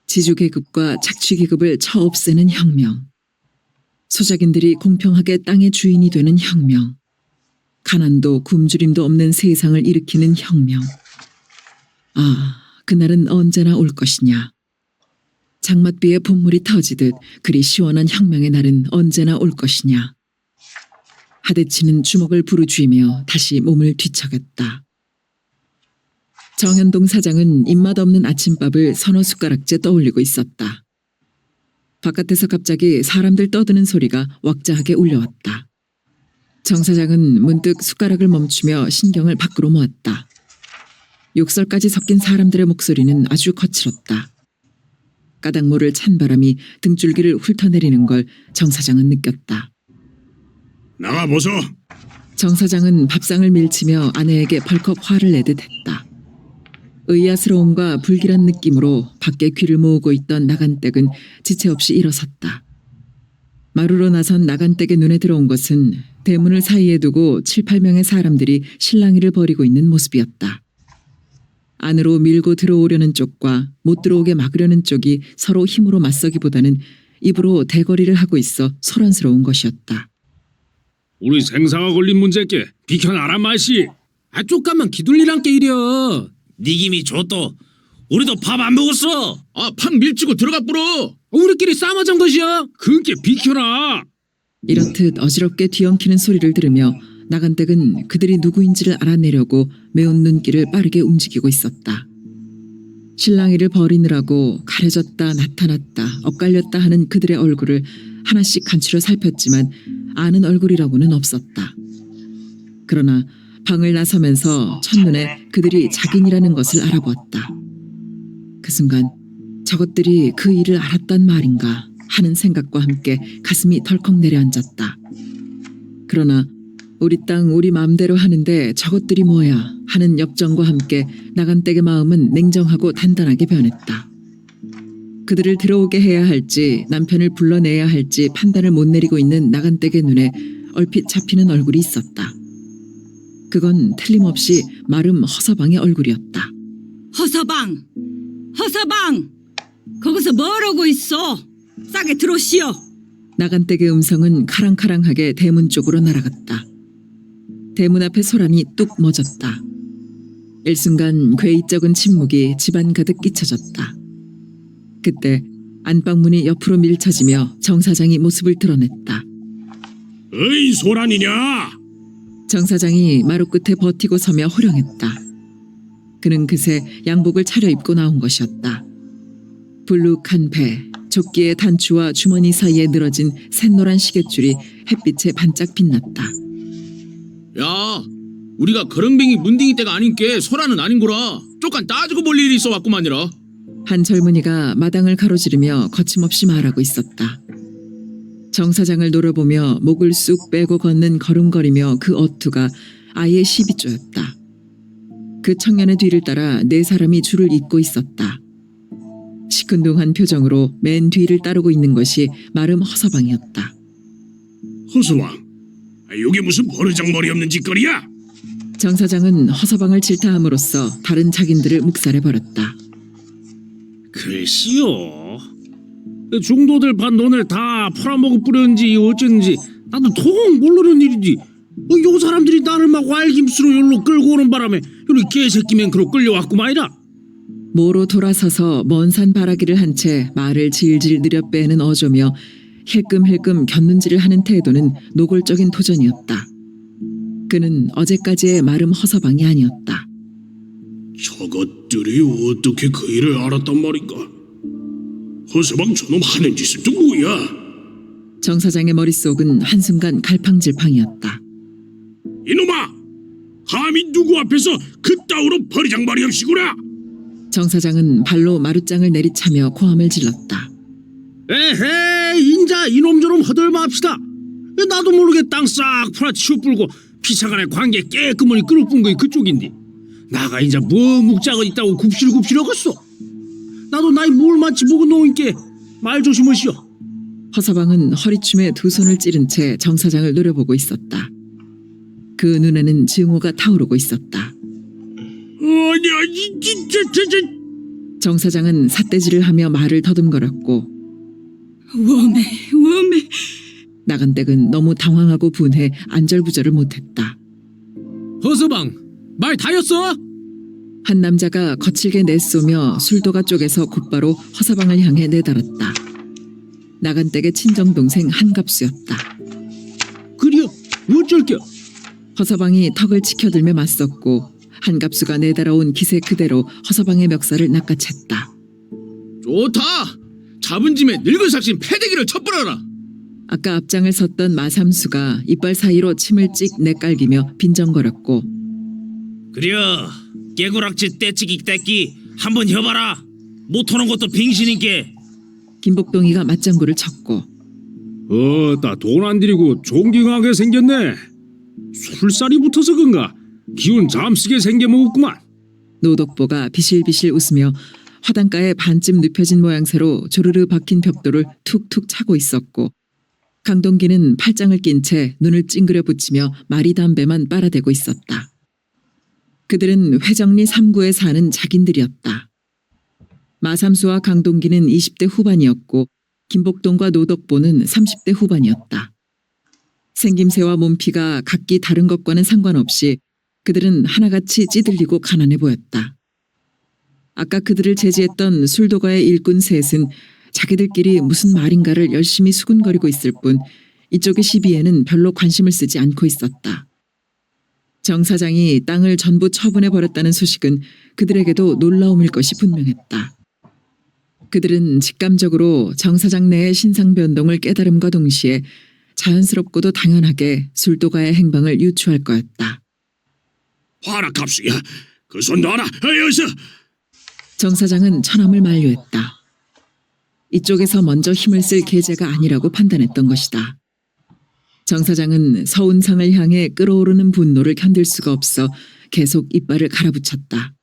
지주계급과 착취계급을 쳐없애는 혁명. 소작인들이 공평하게 땅의 주인이 되는 혁명. 가난도 굶주림도 없는 세상을 일으키는 혁명. 아, 그날은 언제나 올 것이냐. 장맛비에 봇물이 터지듯 그리 시원한 혁명의 날은 언제나 올 것이냐. 하대치는 주먹을 부르쥐며 다시 몸을 뒤척였다. 정현동 사장은 입맛 없는 아침밥을 서너 숟가락째 떠올리고 있었다. 바깥에서 갑자기 사람들 떠드는 소리가 왁자하게 울려왔다. 정 사장은 문득 숟가락을 멈추며 신경을 밖으로 모았다. 욕설까지 섞인 사람들의 목소리는 아주 거칠었다. 까닭 모를 찬바람이 등줄기를 훑어내리는 걸 정 사장은 느꼈다. 나가보소. 정 사장은 밥상을 밀치며 아내에게 벌컥 화를 내듯 했다. 의아스러움과 불길한 느낌으로 밖에 귀를 모으고 있던 나간댁은 지체 없이 일어섰다. 마루로 나선 나간댁의 눈에 들어온 것은 대문을 사이에 두고 7, 8명의 사람들이 실랑이를 벌이고 있는 모습이었다. 안으로 밀고 들어오려는 쪽과 못 들어오게 막으려는 쪽이 서로 힘으로 맞서기보다는 입으로 대거리를 하고 있어 소란스러운 것이었다. 우리 생사가 걸린 문제께 비켜나란 말씨. 조금만 기둘리란 게 이려. 니김이 줬도 우리도 밥 안 먹었어. 팍 밀치고 들어가 뿌려. 우리끼리 싸맞은 것이야. 그게 비켜나. 이렇듯 어지럽게 뒤엉키는 소리를 들으며 나간댁은 그들이 누구인지를 알아내려고 매운 눈길을 빠르게 움직이고 있었다. 실랑이를 벌이느라고 가려졌다 나타났다 엇갈렸다 하는 그들의 얼굴을 하나씩 간추려 살폈지만 아는 얼굴이라고는 없었다. 그러나 방을 나서면서 첫눈에 그들이 자긴이라는 것을 알아보았다. 그 순간 저것들이 그 일을 알았단 말인가 하는 생각과 함께 가슴이 덜컥 내려앉았다. 그러나 우리 땅 우리 마음대로 하는데 저것들이 뭐야 하는 역정과 함께 나간댁의 마음은 냉정하고 단단하게 변했다. 그들을 들어오게 해야 할지 남편을 불러내야 할지 판단을 못 내리고 있는 나간댁의 눈에 얼핏 잡히는 얼굴이 있었다. 그건 틀림없이 마름 허서방의 얼굴이었다. 허서방! 허서방! 거기서 뭐라고 있어? 싸게 들어오시오. 나간댁의 음성은 카랑카랑하게 대문 쪽으로 날아갔다. 대문 앞에 소란이 뚝 멎었다. 일순간 괴이적은 침묵이 집안 가득 끼쳐졌다. 그때 안방문이 옆으로 밀쳐지며 정 사장이 모습을 드러냈다. 어이 소란이냐? 정 사장이 마루 끝에 버티고 서며 호령했다. 그는 그새 양복을 차려입고 나온 것이었다. 불룩한 배, 조끼의 단추와 주머니 사이에 늘어진 샛노란 시계줄이 햇빛에 반짝 빛났다. 야, 우리가 거렁뱅이 문딩이 때가 아닌게 소라는 아닌거라. 쪼깐 따지고 볼 일이 있어 왔구만이라. 한 젊은이가 마당을 가로지르며 거침없이 말하고 있었다. 정 사장을 노려보며 목을 쑥 빼고 걷는 걸음걸이며 그 어투가 아예 시비조였다. 그 청년의 뒤를 따라 네 사람이 줄을 잇고 있었다. 시큰둥한 표정으로 맨 뒤를 따르고 있는 것이 마름 허서방이었다. 허서왕, 이게 무슨 버르장머리 없는 짓거리야? 정 사장은 허서방을 질타함으로써 다른 자긴들을 묵살해버렸다. 글쎄요. 중도들 반 돈을 다 팔아먹어 뿌렸는지 어쩐지 나도 통 모르는 일이지. 요 사람들이 나를 막 왈김수로 여기로 끌고 오는 바람에 여기 개새끼맨크로 끌려왔구만이라. 모로 돌아서서 먼 산 바라기를 한 채 말을 질질 느려빼는 어조며 힐끔힐끔 곁눈질을 하는 태도는 노골적인 도전이었다. 그는 어제까지의 마름 허서방이 아니었다. 저것들이 어떻게 그 일을 알았단 말인가? 허서방 저놈 하는 짓은 또 뭐야? 정 사장의 머릿속은 한순간 갈팡질팡이었다. 이놈아! 감히 누구 앞에서 그따위로 버리장머리 없이구나! 정 사장은 발로 마룻장을 내리차며 고함을 질렀다. 에헤이, 인자 이놈저놈 허들마합시다. 나도 모르게 땅 싹 풀어치워 불고 피차간의 관계 깨끗머니 끌어뿐 거이 그쪽인데 나가 인자 뭐 묵자가 있다고 굽실굽실 하겠어. 나도 나이 뭘 많지 먹은 놈인께 말 조심하시오. 허서방은 허리춤에 두 손을 찌른 채 정 사장을 노려보고 있었다. 그 눈에는 증오가 타오르고 있었다. 아니 진짜. 정 사장은 삿대질을 하며 말을 더듬거렸고 웜해. 나간댁은 너무 당황하고 분해 안절부절을 못했다. 허서방 말 다였어? 한 남자가 거칠게 내쏘며 술도가 쪽에서 곧바로 허서방을 향해 내달았다. 나간댁의 친정동생 한갑수였다. 그려 어쩔겨. 허서방이 턱을 치켜들며 맞섰고 한갑수가 내달아온 기세 그대로 허서방의 멱살을 낚아챘다. 좋다. 잡은 짐에 늙은 삭신 패대기를 쳐버려라. 아까 앞장을 섰던 마삼수가 이빨 사이로 침을 찍 내깔기며 빈정거렸고 그려 깨구락지 떼찌기 떼끼 한번 해봐라. 못하는 것도 빙신인게. 김복동이가 맞장구를 쳤고 나 돈 안 들이고 존경하게 생겼네. 술살이 붙어서 그런가 기운 잠쓰게 생겨먹었구만. 노덕보가 비실비실 웃으며 화단가에 반쯤 눕혀진 모양새로 조르르 박힌 벽돌을 툭툭 차고 있었고 강동기는 팔짱을 낀 채 눈을 찡그려 붙이며 마리 담배만 빨아대고 있었다. 그들은 회정리 3구에 사는 자긴들이었다. 마삼수와 강동기는 20대 후반이었고 김복동과 노덕보는 30대 후반이었다. 생김새와 몸피가 각기 다른 것과는 상관없이 그들은 하나같이 찌들리고 가난해 보였다. 아까 그들을 제지했던 술도가의 일꾼 셋은 자기들끼리 무슨 말인가를 열심히 수군거리고 있을 뿐 이쪽의 시비에는 별로 관심을 쓰지 않고 있었다. 정 사장이 땅을 전부 처분해버렸다는 소식은 그들에게도 놀라움일 것이 분명했다. 그들은 직감적으로 정 사장 내의 신상 변동을 깨달음과 동시에 자연스럽고도 당연하게 술도가의 행방을 유추할 거였다. 화라 갑수야. 그 손 놔라. 어서. 정 사장은 처남을 만류했다. 이쪽에서 먼저 힘을 쓸 계제가 아니라고 판단했던 것이다. 정 사장은 서운상을 향해 끓어오르는 분노를 견딜 수가 없어 계속 이빨을 갈아붙였다.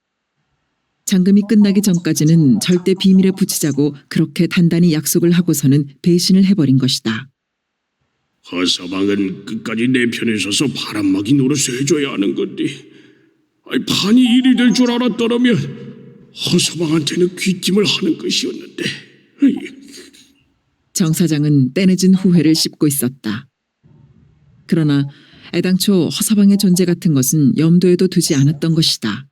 잠금이 끝나기 전까지는 절대 비밀에 붙이자고 그렇게 단단히 약속을 하고서는 배신을 해버린 것이다. 허서방은 끝까지 내 편에 서서 바람막이 노릇을 해줘야 하는 건데 판이 일이 될 줄 알았더라면 허서방한테는 귀띔을 하는 것이었는데. 정 사장은 떼내진 후회를 씹고 있었다. 그러나 애당초 허서방의 존재 같은 것은 염두에도 두지 않았던 것이다.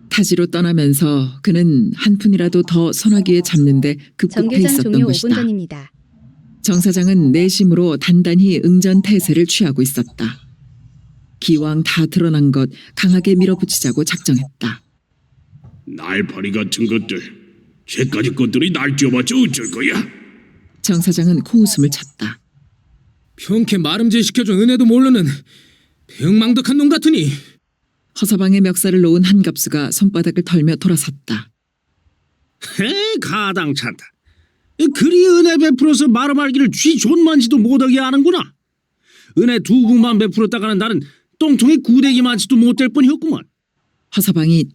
타지로 떠나면서 그는 한 푼이라도 더 선하기에 잡는데 급급해 정계장 있었던 종료 5분 것이다. 전입니다. 정 사장은 내심으로 단단히 응전태세를 취하고 있었다. 기왕 다 드러난 것 강하게 밀어붙이자고 작정했다. 날파리 같은 것들, 쟤까지 것들이 날 뛰어봤자 어쩔 거야? 정 사장은 코웃음을 쳤다. 평캐 마름제 시켜준 은혜도 모르는 병망덕한 놈 같으니. 허서방의 멱살을 놓은 한갑수가 손바닥을 털며 돌아섰다. 가당찮다. 그리 은혜 베풀어서 마름알기를 쥐 존만지도 못하게 하는구나. 은혜 2부만 베풀었다가는 나는 똥통에 구데기만치도 못될 뻔이었구만. 허서방이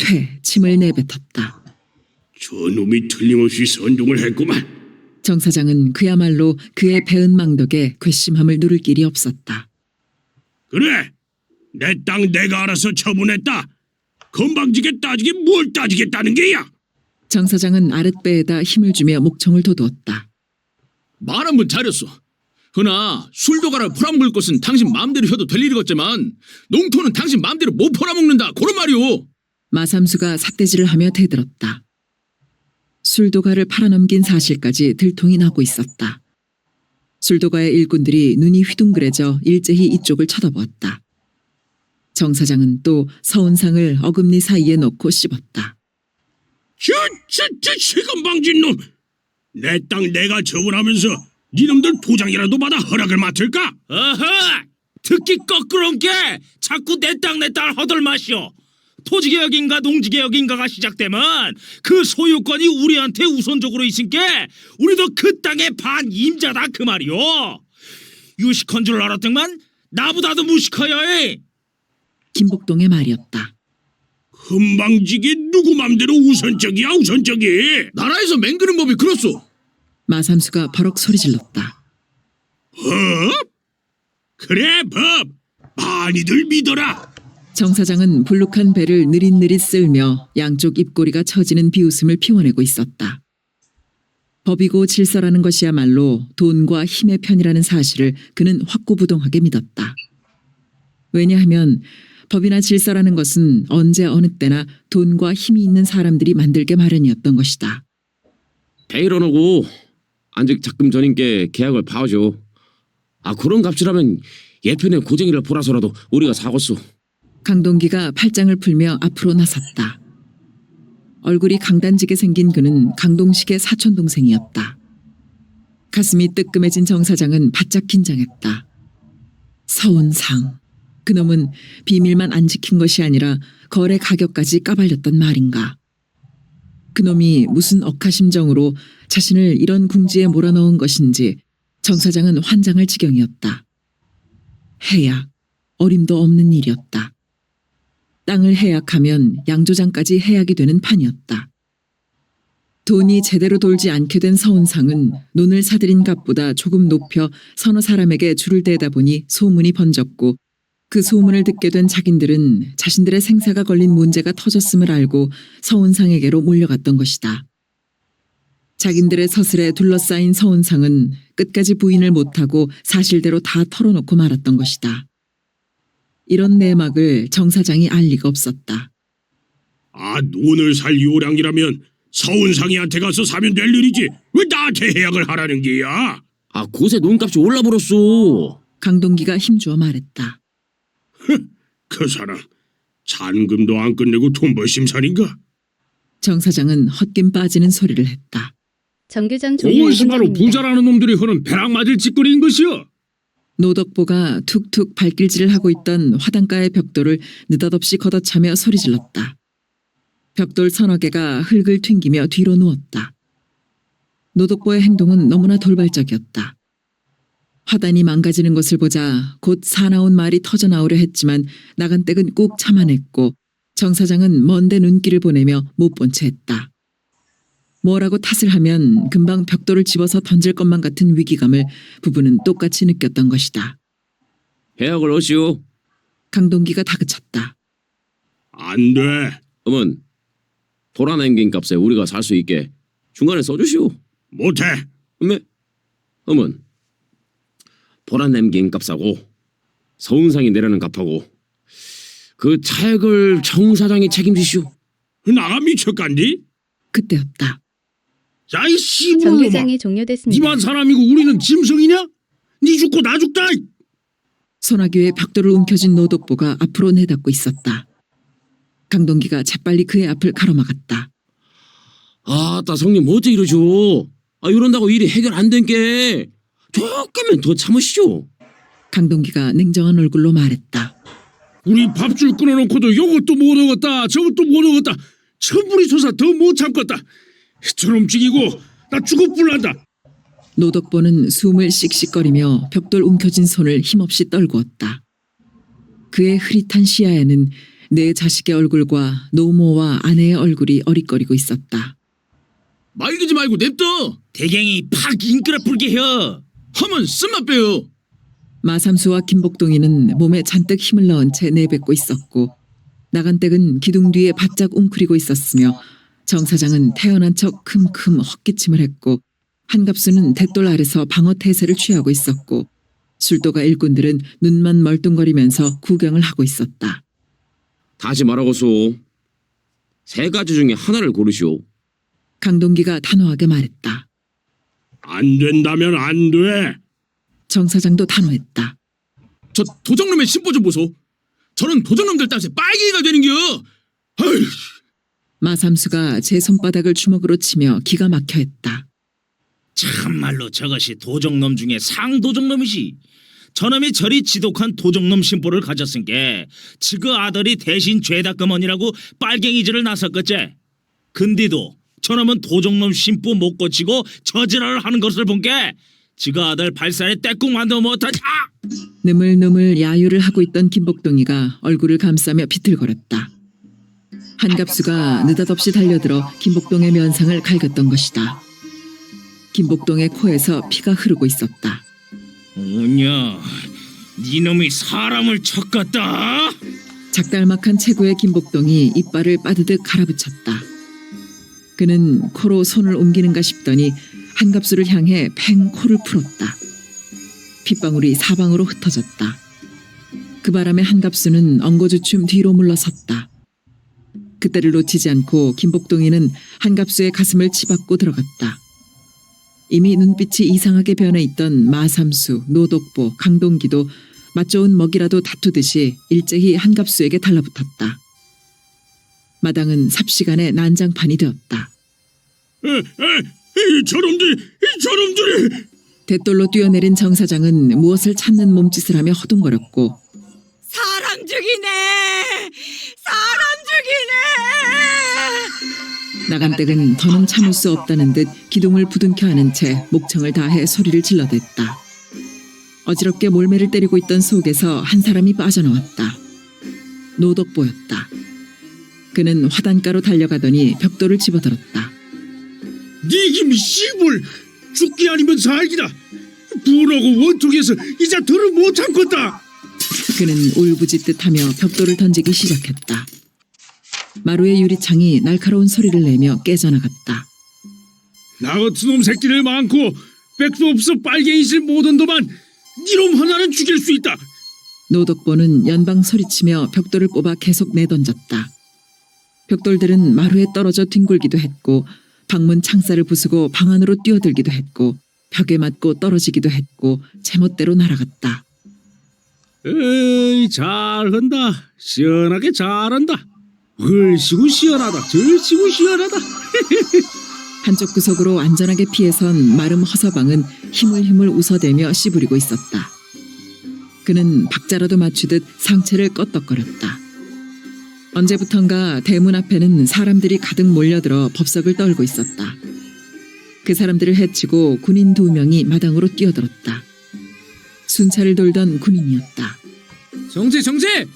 침을 내뱉었다. 저놈이 틀림없이 선동을 했구만. 정 사장은 그야말로 그의 배은 망덕에 괘씸함을 누를 길이 없었다. 그래, 내 땅 내가 알아서 처분했다. 건방지게 따지게 뭘 따지겠다는 게야? 정 사장은 아랫배에다 힘을 주며 목청을 돋우었다. 말 한 번 잘했어. 허나 술도가를 팔아먹을 것은 당신 마음대로 해도 될 일이겠지만 농토는 당신 마음대로 못 팔아먹는다. 그런 말이오. 마삼수가 삿대질을 하며 대들었다. 술도가를 팔아넘긴 사실까지 들통이 나고 있었다. 술도가의 일꾼들이 눈이 휘둥그레져 일제히 이쪽을 쳐다보았다. 정 사장은 또 서운상을 어금니 사이에 넣고 씹었다. 저 시건방진 놈! 내 땅 내가 처분하면서 니놈들 도장이라도 받아 허락을 맡을까? 어허! 듣기 거꾸로운 게 자꾸 내 땅 허덜마시오. 토지개혁인가 농지개혁인가가 시작되면 그 소유권이 우리한테 우선적으로 있으니까 우리도 그 땅의 반임자다 그 말이오. 유식한 줄 알았더만 나보다도 무식하여 해. 김복동의 말이었다. 금방지게 누구 맘대로 우선적이야 우선적이. 나라에서 맹그는 법이 그렇소. 마삼수가 버럭 소리질렀다. 법? 그래 법. 많이들 믿어라. 정 사장은 불룩한 배를 느릿느릿 쓸며 양쪽 입꼬리가 처지는 비웃음을 피워내고 있었다. 법이고 질서라는 것이야말로 돈과 힘의 편이라는 사실을 그는 확고부동하게 믿었다. 왜냐하면 법이나 질서라는 것은 언제 어느 때나 돈과 힘이 있는 사람들이 만들게 마련이었던 것이다. 베이런하고 안직 작금 전인께 계약을 봐줘. 그런 값이라면 예편에 고쟁이를 보라서라도 우리가 사겠소. 강동기가 팔짱을 풀며 앞으로 나섰다. 얼굴이 강단지게 생긴 그는 강동식의 사촌동생이었다. 가슴이 뜨끔해진 정 사장은 바짝 긴장했다. 서운상. 그놈은 비밀만 안 지킨 것이 아니라 거래 가격까지 까발렸단 말인가. 그놈이 무슨 억하심정으로 자신을 이런 궁지에 몰아넣은 것인지 정 사장은 환장할 지경이었다. 해약, 어림도 없는 일이었다. 땅을 해약하면 양조장까지 해약이 되는 판이었다. 돈이 제대로 돌지 않게 된 서운상은 논을 사들인 값보다 조금 높여 서너 사람에게 줄을 대다 보니 소문이 번졌고 그 소문을 듣게 된 자긴들은 자신들의 생사가 걸린 문제가 터졌음을 알고 서운상에게로 몰려갔던 것이다. 자긴들의 서슬에 둘러싸인 서운상은 끝까지 부인을 못하고 사실대로 다 털어놓고 말았던 것이다. 이런 내막을 정 사장이 알 리가 없었다. 논을 살 요량이라면 서운상이한테 가서 사면 될 일이지. 왜 나한테 해약을 하라는 게야? 곳에 논값이 올라버렸소. 강동기가 힘주어 말했다. 그 사람 잔금도 안 끝내고 돈벌심산인가? 정 사장은 헛김 빠지는 소리를 했다. 정교장 어디서 바로 조용입니다. 부자라는 놈들이 하는 벼락 맞을 짓거리인 것이여. 노덕보가 툭툭 발길질을 하고 있던 화단가의 벽돌을 느닷없이 걷어차며 소리질렀다. 벽돌 서너 개가 흙을 튕기며 뒤로 누웠다. 노덕보의 행동은 너무나 돌발적이었다. 화단이 망가지는 것을 보자 곧 사나운 말이 터져나오려 했지만 나간댁은 꾹 참아냈고 정 사장은 먼데 눈길을 보내며 못 본 채 했다. 뭐라고 탓을 하면 금방 벽돌을 집어서 던질 것만 같은 위기감을 부부는 똑같이 느꼈던 것이다. 해약을 하시오. 강동기가 다그쳤다. 안 돼. 어먼, 돌아남긴 값에 우리가 살 수 있게 중간에 써주시오. 못해. 어먼, 돌아남긴 값하고 서운상이 내려는 값하고 그 차액을 정 사장이 책임지시오. 나가 미쳤간디? 그때였다. 야이 씨부놈아. 정교장이 종료됐습니다. 니만 사람이고 우리는 짐승이냐? 니 죽고 나 죽다. 소나귀에 벽돌을 움켜쥔 노덕보가 앞으로 내닫고 있었다. 강동기가 재빨리 그의 앞을 가로막았다. 아따 성님 어째 이러죠? 이런다고 일이 해결 안 된 게 조금만 더 참으시죠. 강동기가 냉정한 얼굴로 말했다. 우리 밥줄 끊어놓고도 요것도 못 얻었다. 저것도 못 얻었다. 천불이 솟아 더 못 참겠다. 저놈 죽이고 나 죽어불란다. 노덕보는 숨을 씩씩거리며 벽돌 움켜쥔 손을 힘없이 떨구었다. 그의 흐릿한 시야에는 내 자식의 얼굴과 노모와 아내의 얼굴이 어릿거리고 있었다. 말리지 말고 냅둬. 대갱이 팍 인끌어 불게 혀. 하면 쓴맛 빼요. 마삼수와 김복동이는 몸에 잔뜩 힘을 넣은 채 내뱉고 있었고 나간댁은 기둥 뒤에 바짝 웅크리고 있었으며 정 사장은 태어난 척 큼큼 헛기침을 했고 한갑수는 돛돌 아래서 방어 태세를 취하고 있었고 술도가 일꾼들은 눈만 멀뚱거리면서 구경을 하고 있었다. 다시 말하고서 세 가지 중에 하나를 고르시오. 강동기가 단호하게 말했다. 안 된다면 안 돼. 정 사장도 단호했다. 저 도적놈의 심보 좀 보소. 저는 도적놈들 땀에 빨갱이가 되는겨. 아휴. 마삼수가 제 손바닥을 주먹으로 치며 기가 막혀 했다. 참말로 저것이 도적놈 중에 상도적놈이시. 저놈이 저리 지독한 도적놈 심보를 가졌은 게 지그 아들이 대신 죄다꺼머니라고 빨갱이질을 나섰겠지. 근데도 저놈은 도적놈 심보 못 고치고 저지랄을 하는 것을 본 게 지그 아들 발산에 떼꾹 만도 못하지. 느물느물 야유를 하고 있던 김복동이가 얼굴을 감싸며 비틀거렸다. 한갑수가 느닷없이 달려들어 김복동의 면상을 갈겼던 것이다. 김복동의 코에서 피가 흐르고 있었다. 뭐냐, 니놈이 사람을 쳤겠다. 작달막한 체구의 김복동이 이빨을 빠드득 갈아붙였다. 그는 코로 손을 옮기는가 싶더니 한갑수를 향해 팽 코를 풀었다. 핏방울이 사방으로 흩어졌다. 그 바람에 한갑수는 엉거주춤 뒤로 물러섰다. 그때를 놓치지 않고 김복동이는 한갑수의 가슴을 치받고 들어갔다. 이미 눈빛이 이상하게 변해 있던 마삼수, 노독보, 강동기도 맛 좋은 먹이라도 다투듯이 일제히 한갑수에게 달라붙었다. 마당은 삽시간에 난장판이 되었다. 저놈들이! 대돌로 뛰어내린 정 사장은 무엇을 찾는 몸짓을 하며 허둥거렸고 사람 죽이네! 사람 죽이네! 나간댁은 더는 참을 수 없다는 듯 기둥을 부둥켜 안은 채 목청을 다해 소리를 질러댔다. 어지럽게 몰매를 때리고 있던 속에서 한 사람이 빠져나왔다. 노덕보였다. 그는 화단가로 달려가더니 벽돌을 집어들었다. 네 김이 씨불 죽기 아니면 살기다. 불하고 원통에서 이제 더는 못 참겠다. 그는 울부짖듯하며 벽돌을 던지기 시작했다. 마루의 유리창이 날카로운 소리를 내며 깨져나갔다. 나 같은 놈 새끼들 많고 백도 없어 빨갱이질 못한도만 니놈 하나는 죽일 수 있다. 노덕보는 연방 소리치며 벽돌을 뽑아 계속 내던졌다. 벽돌들은 마루에 떨어져 뒹굴기도 했고 방문 창살을 부수고 방 안으로 뛰어들기도 했고 벽에 맞고 떨어지기도 했고 제멋대로 날아갔다. 에이 잘한다. 시원하게 잘한다. 얼씨구 시원하다. 절씨구 시원하다. 한쪽 구석으로 안전하게 피해선 마름 허서방은 힘을 웃어대며 씨부리고 있었다. 그는 박자라도 맞추듯 상체를 껐덕거렸다. 언제부턴가 대문 앞에는 사람들이 가득 몰려들어 법석을 떨고 있었다. 그 사람들을 해치고 군인 2명이 마당으로 뛰어들었다. 순찰을 돌던 군인이었다. 정재!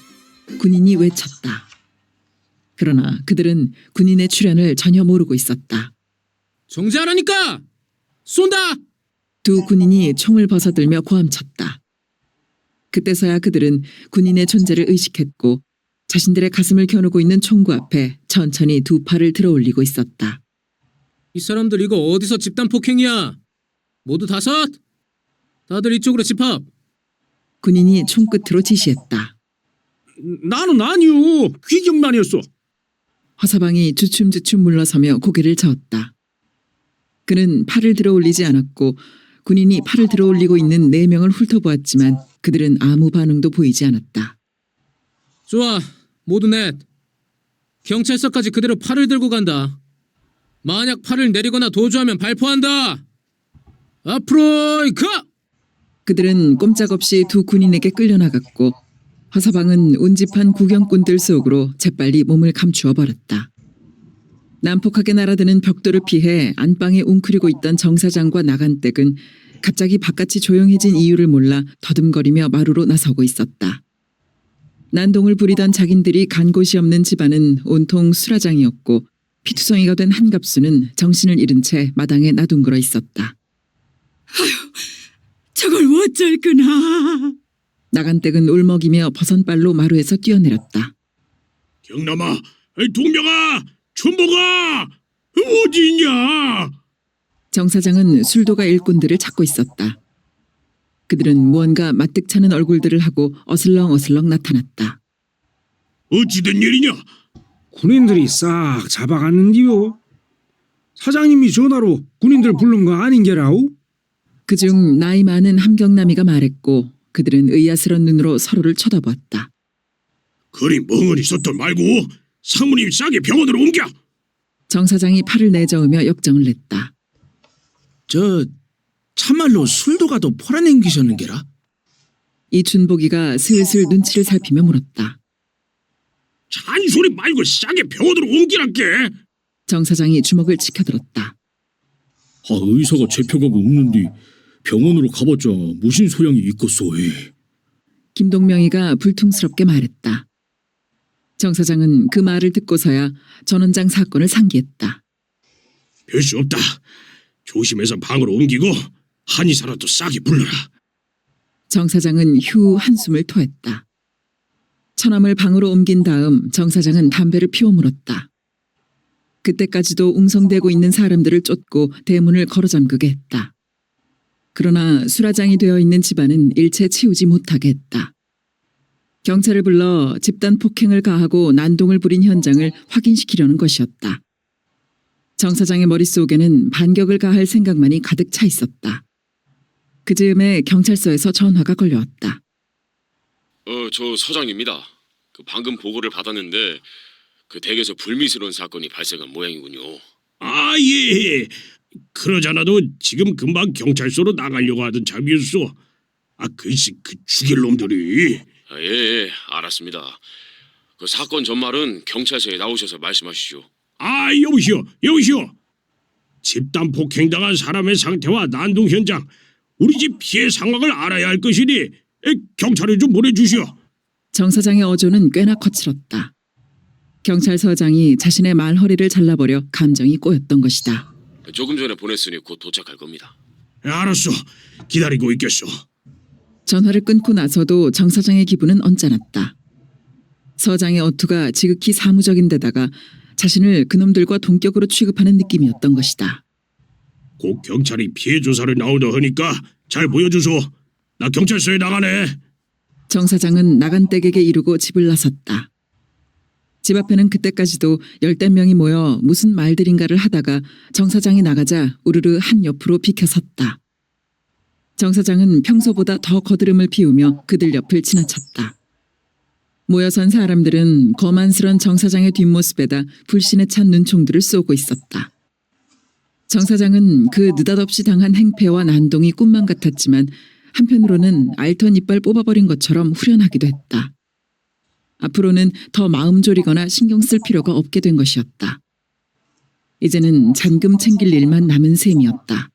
군인이 외쳤다. 그러나 그들은 군인의 출현을 전혀 모르고 있었다. 정재하라니까! 쏜다! 2 군인이 총을 벗어들며 고함쳤다. 그때서야 그들은 군인의 존재를 의식했고 자신들의 가슴을 겨누고 있는 총구 앞에 천천히 2 팔을 들어올리고 있었다. 이 사람들 이거 어디서 집단 폭행이야? 모두 5? 다들 이쪽으로 집합. 군인이 총끝으로 지시했다. 나는 아니요. 귀경난이었어. 허서방이 주춤주춤 물러서며 고개를 저었다. 그는 팔을 들어올리지 않았고 군인이 팔을 들어올리고 있는 4명을 훑어보았지만 그들은 아무 반응도 보이지 않았다. 좋아, 모두 넷. 경찰서까지 그대로 팔을 들고 간다. 만약 팔을 내리거나 도주하면 발포한다. 앞으로 가! 그들은 꼼짝없이 2 군인에게 끌려나갔고 허서방은 운집한 구경꾼들 속으로 재빨리 몸을 감추어 버렸다. 난폭하게 날아드는 벽돌을 피해 안방에 웅크리고 있던 정사장과 나간댁은 갑자기 바깥이 조용해진 이유를 몰라 더듬거리며 마루로 나서고 있었다. 난동을 부리던 자긴들이 간 곳이 없는 집안은 온통 수라장이었고 피투성이가 된 한갑수는 정신을 잃은 채 마당에 나둥글어 있었다. 저걸 어쩔 거나. 나간댁은 울먹이며 버선발로 마루에서 뛰어내렸다. 경남아, 동명아, 춘보가 어디 있냐? 정사장은 술도가 일꾼들을 찾고 있었다. 그들은 무언가 마뜩찮은 얼굴들을 하고 어슬렁어슬렁 나타났다. 어찌된 일이냐? 군인들이 싹 잡아갔는디요. 사장님이 전화로 군인들 부른 거 아닌게라우? 그중 나이 많은 함경남이가 말했고 그들은 의아스런 눈으로 서로를 쳐다보았다. 그리 멍하니 섰던 말고 상무님 싸게 병원으로 옮겨. 정사장이 팔을 내저으며 역정을 냈다. 저 참말로 술도가도 포라냉기셨는 게라? 이춘복이가 슬슬 눈치를 살피며 물었다. 잔소리 말고 싸게 병원으로 옮기란께. 정사장이 주먹을 치켜들었다. 의사가 재표가고 없는데 병원으로 가봤자 무슨 소양이 있겠소이. 김동명이가 불퉁스럽게 말했다. 정사장은 그 말을 듣고서야 전원장 사건을 상기했다. 별 수 없다. 조심해서 방으로 옮기고 한의사라도 싸게 불러라. 정 사장은 휴 한숨을 토했다. 처남을 방으로 옮긴 다음 정 사장은 담배를 피워 물었다. 그때까지도 웅성대고 있는 사람들을 쫓고 대문을 걸어 잠그게 했다. 그러나 수라장이 되어 있는 집안은 일체 치우지 못하게 했다. 경찰을 불러 집단 폭행을 가하고 난동을 부린 현장을 확인시키려는 것이었다. 정 사장의 머릿속에는 반격을 가할 생각만이 가득 차 있었다. 그 즈음에 경찰서에서 전화가 걸려왔다. 저 서장입니다. 방금 보고를 받았는데 그 댁에서 불미스러운 사건이 발생한 모양이군요. 아, 예. 그러잖아도 지금 금방 경찰서로 나가려고 하던 참이었어. 글쎄 그 죽일 놈들이. 예, 알았습니다. 그 사건 전말은 경찰서에 나오셔서 말씀하시죠. 여보시오. 집단 폭행당한 사람의 상태와 난동 현장, 우리 집 피해 상황을 알아야 할 것이니 경찰에 좀 보내주시오. 정 사장의 어조는 꽤나 거칠었다. 경찰서장이 자신의 말허리를 잘라버려 감정이 꼬였던 것이다. 조금 전에 보냈으니 곧 도착할 겁니다. 알았어. 기다리고 있겠어. 전화를 끊고 나서도 정 사장의 기분은 언짢았다. 서장의 어투가 지극히 사무적인 데다가 자신을 그놈들과 동격으로 취급하는 느낌이었던 것이다. 곧 경찰이 피해 조사를 나오다 하니까 잘 보여주소. 나 경찰서에 나가네. 정 사장은 나간 댁에게 이르고 집을 나섰다. 집 앞에는 그때까지도 10명이 모여 무슨 말들인가를 하다가 정 사장이 나가자 우르르 한 옆으로 비켜섰다. 정 사장은 평소보다 더 거드름을 피우며 그들 옆을 지나쳤다. 모여선 사람들은 거만스런 정 사장의 뒷모습에다 불신에 찬 눈총들을 쏘고 있었다. 정 사장은 그 느닷없이 당한 행패와 난동이 꿈만 같았지만 한편으로는 알턴 이빨 뽑아버린 것처럼 후련하기도 했다. 앞으로는 더 마음 졸이거나 신경 쓸 필요가 없게 된 것이었다. 이제는 잔금 챙길 일만 남은 셈이었다.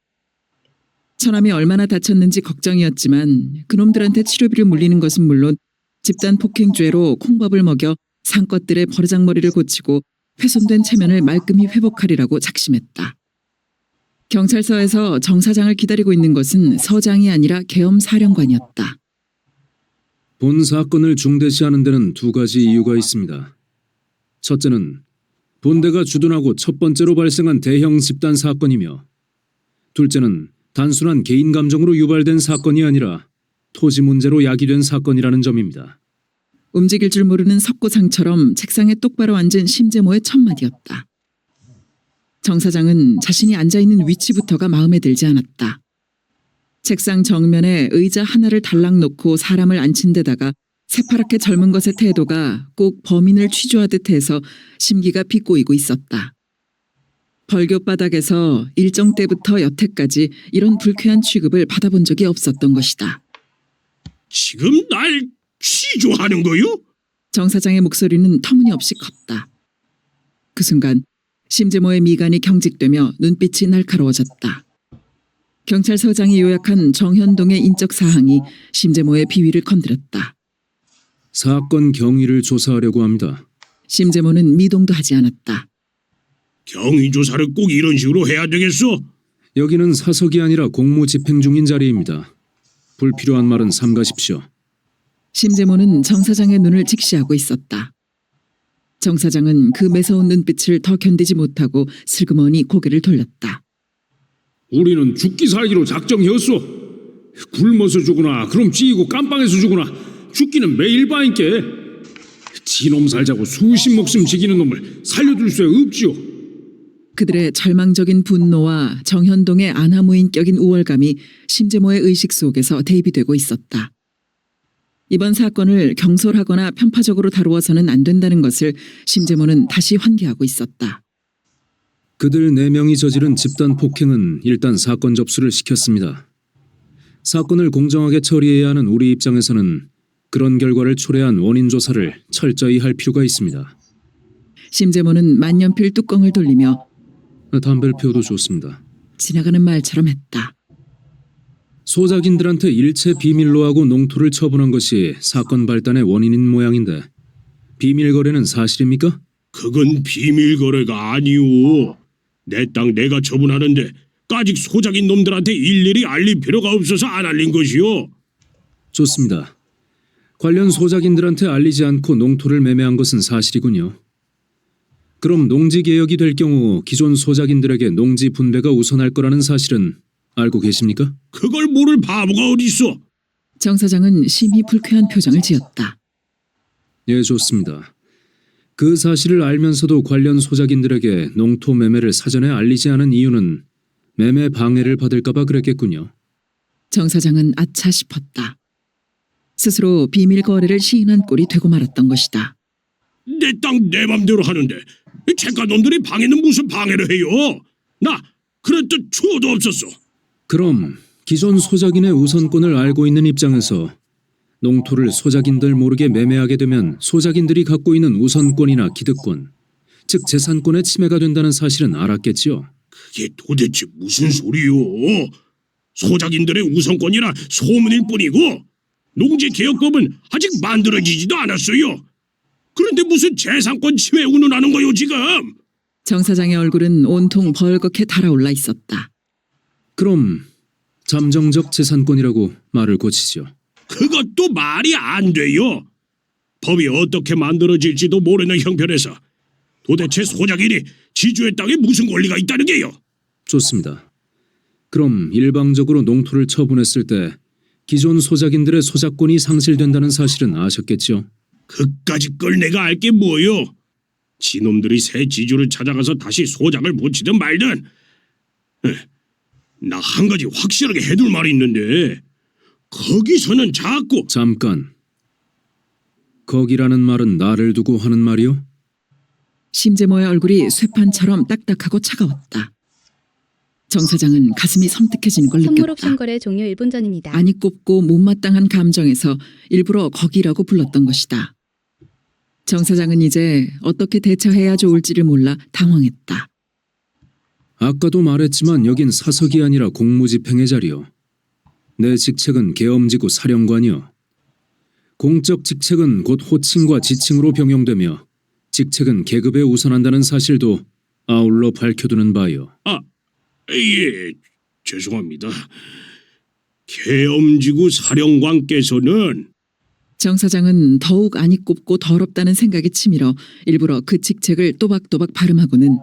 처남이 얼마나 다쳤는지 걱정이었지만 그놈들한테 치료비를 물리는 것은 물론 집단 폭행죄로 콩밥을 먹여 상껏들의 버르장머리를 고치고 훼손된 체면을 말끔히 회복하리라고 작심했다. 경찰서에서 정 사장을 기다리고 있는 것은 서장이 아니라 계엄 사령관이었다. 본 사건을 중대시하는 데는 두 가지 이유가 있습니다. 첫째는 본대가 주둔하고 첫 번째로 발생한 대형 집단 사건이며, 둘째는 단순한 개인 감정으로 유발된 사건이 아니라 토지 문제로 야기된 사건이라는 점입니다. 움직일 줄 모르는 석고상처럼 책상에 똑바로 앉은 심재모의 첫마디였다. 정 사장은 자신이 앉아있는 위치부터가 마음에 들지 않았다. 책상 정면에 의자 하나를 달랑 놓고 사람을 앉힌 데다가 새파랗게 젊은 것의 태도가 꼭 범인을 취조하듯 해서 심기가 비꼬이고 있었다. 벌교바닥에서 일정 때부터 여태까지 이런 불쾌한 취급을 받아본 적이 없었던 것이다. 지금 날 취조하는 거요? 정 사장의 목소리는 터무니없이 컸다. 그 순간 심재모의 미간이 경직되며 눈빛이 날카로워졌다. 경찰서장이 요약한 정현동의 인적 사항이 심재모의 비위를 건드렸다. 사건 경위를 조사하려고 합니다. 심재모는 미동도 하지 않았다. 경위 조사를 꼭 이런 식으로 해야 되겠어? 여기는 사석이 아니라 공무 집행 중인 자리입니다. 불필요한 말은 삼가십시오. 심재모는 정 사장의 눈을 직시하고 있었다. 정 사장은 그 매서운 눈빛을 더 견디지 못하고 슬그머니 고개를 돌렸다. 우리는 죽기 살기로 작정했어. 굶어서 죽으나 그럼 찌이고 깜빵에서 죽으나 죽기는 매일 바인께. 지놈 살자고 수십 목숨 지키는 놈을 살려둘 수 없지요. 그들의 절망적인 분노와 정현동의 안하무인격인 우월감이 심재모의 의식 속에서 대비되고 있었다. 이번 사건을 경솔하거나 편파적으로 다루어서는 안 된다는 것을 심재모는 다시 환기하고 있었다. 그들 4명이 저지른 집단 폭행은 일단 사건 접수를 시켰습니다. 사건을 공정하게 처리해야 하는 우리 입장에서는 그런 결과를 초래한 원인 조사를 철저히 할 필요가 있습니다. 심재모는 만년필 뚜껑을 돌리며 담배를 피워도 좋습니다. 지나가는 말처럼 했다. 소작인들한테 일체 비밀로 하고 농토를 처분한 것이 사건 발단의 원인인 모양인데 비밀 거래는 사실입니까? 그건 비밀 거래가 아니오. 내 땅 내가 처분하는데 아직 소작인 놈들한테 일일이 알릴 필요가 없어서 안 알린 것이요. 좋습니다. 관련 소작인들한테 알리지 않고 농토를 매매한 것은 사실이군요. 그럼 농지 개혁이 될 경우 기존 소작인들에게 농지 분배가 우선할 거라는 사실은 알고 계십니까? 그걸 모를 바보가 어딨어. 정 사장은 심히 불쾌한 표정을 지었다. 예, 좋습니다. 그 사실을 알면서도 관련 소작인들에게 농토 매매를 사전에 알리지 않은 이유는 매매 방해를 받을까봐 그랬겠군요. 정 사장은 아차 싶었다. 스스로 비밀 거래를 시인한 꼴이 되고 말았던 것이다. 내 땅 내 맘대로 하는데 책가놈들이 방해는 무슨 방해를 해요? 나 그런 뜻 추호도 없었어. 그럼 기존 소작인의 우선권을 알고 있는 입장에서 농토를 소작인들 모르게 매매하게 되면 소작인들이 갖고 있는 우선권이나 기득권, 즉 재산권의 침해가 된다는 사실은 알았겠지요. 그게 도대체 무슨 소리요? 소작인들의 우선권이라 소문일 뿐이고 농지개혁법은 아직 만들어지지도 않았어요. 그런데 무슨 재산권 침해 운운하는 거요 지금? 정 사장의 얼굴은 온통 벌겋게 달아올라 있었다. 그럼 잠정적 재산권이라고 말을 고치죠. 그것도 말이 안 돼요. 법이 어떻게 만들어질지도 모르는 형편에서 도대체 소작인이 지주의 땅에 무슨 권리가 있다는 게요? 좋습니다. 그럼 일방적으로 농토를 처분했을 때 기존 소작인들의 소작권이 상실된다는 사실은 아셨겠죠? 그까짓 걸 내가 알 게 뭐요? 지놈들이 새 지주를 찾아가서 다시 소작을 붙이든 말든 나 한 가지 확실하게 해둘 말이 있는데 거기서는 자꾸 잠깐. 거기라는 말은 나를 두고 하는 말이요? 심재모의 얼굴이 쇠판처럼 딱딱하고 차가웠다. 정 사장은 가슴이 섬뜩해진 걸 선물 느꼈다. 옵션 거래 종료 1분 전입니다. 아니 꼽고 못마땅한 감정에서 일부러 거기라고 불렀던 것이다. 정 사장은 이제 어떻게 대처해야 좋을지를 몰라 당황했다. 아까도 말했지만 여긴 사석이 아니라 공무집행의 자리요. 내 직책은 계엄지구 사령관이요. 공적 직책은 곧 호칭과 지칭으로 병용되며 직책은 계급에 우선한다는 사실도 아울러 밝혀두는 바요. 예, 죄송합니다. 계엄지구 사령관께서는 정 사장은 더욱 아니 꼽고 더럽다는 생각이 치밀어 일부러 그 직책을 또박또박 발음하고는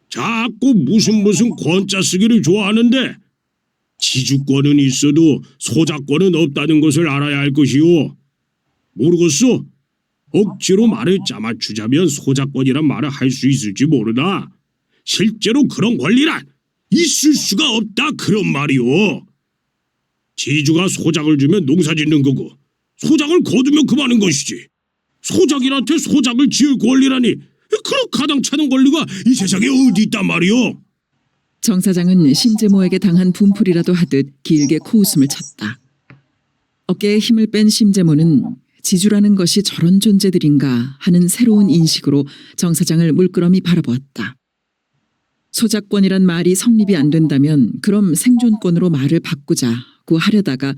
자꾸 무슨 권자 쓰기를 좋아하는데 지주권은 있어도 소작권은 없다는 것을 알아야 할 것이오. 모르겠소? 억지로 말을 짜맞추자면 소작권이란 말을 할 수 있을지 모르나 실제로 그런 권리란 있을 수가 없다 그런 말이오. 지주가 소작을 주면 농사 짓는 거고 소작을 거두면 그만인 것이지. 소작인한테 소작을 지을 권리라니 그런 가당찮은 권리가 이 세상에 어디 있단 말이오. 정 사장은 심재모에게 당한 분풀이라도 하듯 길게 코웃음을 쳤다. 어깨에 힘을 뺀 심재모는 지주라는 것이 저런 존재들인가 하는 새로운 인식으로 정 사장을 물끄러미 바라보았다. 소작권이란 말이 성립이 안 된다면 그럼 생존권으로 말을 바꾸자고 하려다가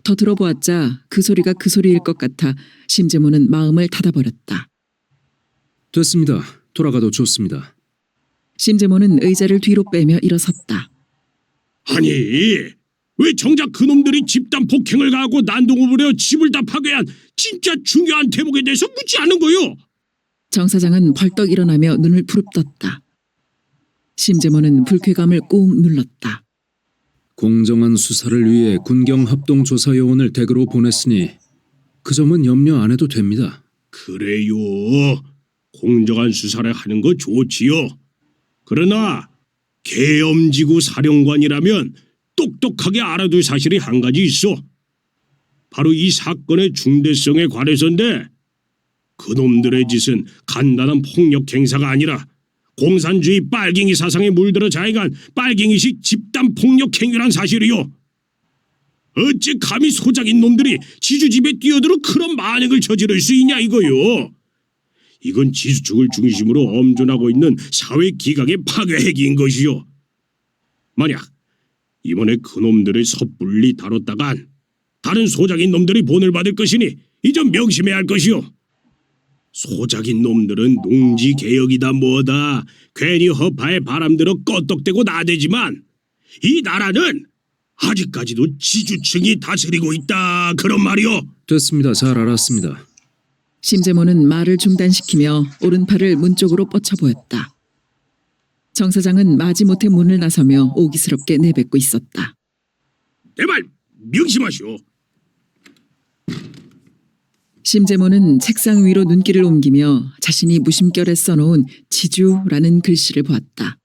더 들어보았자 그 소리가 그 소리일 것 같아 심재모는 마음을 닫아버렸다. 됐습니다. 돌아가도 좋습니다. 심재모는 의자를 뒤로 빼며 일어섰다. 아니 왜 정작 그놈들이 집단 폭행을 가하고 난동을 부려 집을 다 파괴한 진짜 중요한 대목에 대해서 묻지 않은 거요? 정 사장은 벌떡 일어나며 눈을 부릅떴다. 심재모는 불쾌감을 꾹 눌렀다. 공정한 수사를 위해 군경합동조사요원을 댁으로 보냈으니 그 점은 염려 안 해도 됩니다. 그래요. 공정한 수사를 하는 거 좋지요. 그러나 계엄지구 사령관이라면 똑똑하게 알아둘 사실이 한 가지 있어. 바로 이 사건의 중대성에 관해서인데 그놈들의 짓은 간단한 폭력 행사가 아니라 공산주의 빨갱이 사상에 물들어 자행한 빨갱이식 집단 폭력 행위란 사실이요. 어찌 감히 소작인 놈들이 지주집에 뛰어들어 그런 만행을 저지를 수 있냐 이거요. 이건 지수축을 중심으로 엄존하고 있는 사회 기강의 파괴 행위인 것이요. 만약 이번에 그놈들을 섣불리 다뤘다간 다른 소작인 놈들이 본을 받을 것이니 이 점 명심해야 할 것이요. 소작인 놈들은 농지 개혁이다 뭐다 괜히 허파에 바람들어 껐덕대고 나대지만 이 나라는 아직까지도 지주층이 다스리고 있다 그런 말이오. 됐습니다. 잘 알았습니다. 심재모는 말을 중단시키며 오른팔을 문 쪽으로 뻗쳐 보였다. 정 사장은 마지못해 문을 나서며 오기스럽게 내뱉고 있었다. 내 말 명심하시오. 심재모는 책상 위로 눈길을 옮기며 자신이 무심결에 써놓은 지주라는 글씨를 보았다.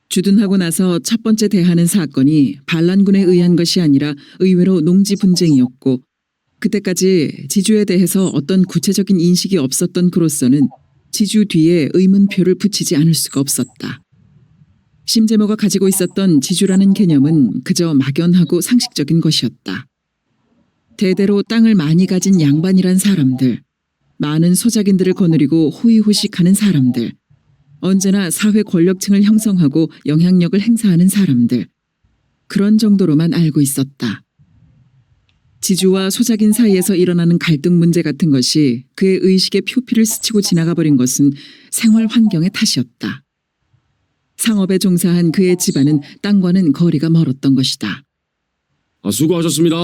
주둔하고 나서 첫 번째 대하는 사건이 반란군에 의한 것이 아니라 의외로 농지 분쟁이었고 그때까지 지주에 대해서 어떤 구체적인 인식이 없었던 그로서는 지주 뒤에 의문표를 붙이지 않을 수가 없었다. 심재모가 가지고 있었던 지주라는 개념은 그저 막연하고 상식적인 것이었다. 대대로 땅을 많이 가진 양반이란 사람들, 많은 소작인들을 거느리고 호의호식하는 사람들, 언제나 사회 권력층을 형성하고 영향력을 행사하는 사람들, 그런 정도로만 알고 있었다. 지주와 소작인 사이에서 일어나는 갈등 문제 같은 것이 그의 의식의 표피를 스치고 지나가 버린 것은 생활 환경의 탓이었다. 상업에 종사한 그의 집안은 땅과는 거리가 멀었던 것이다. 수고하셨습니다.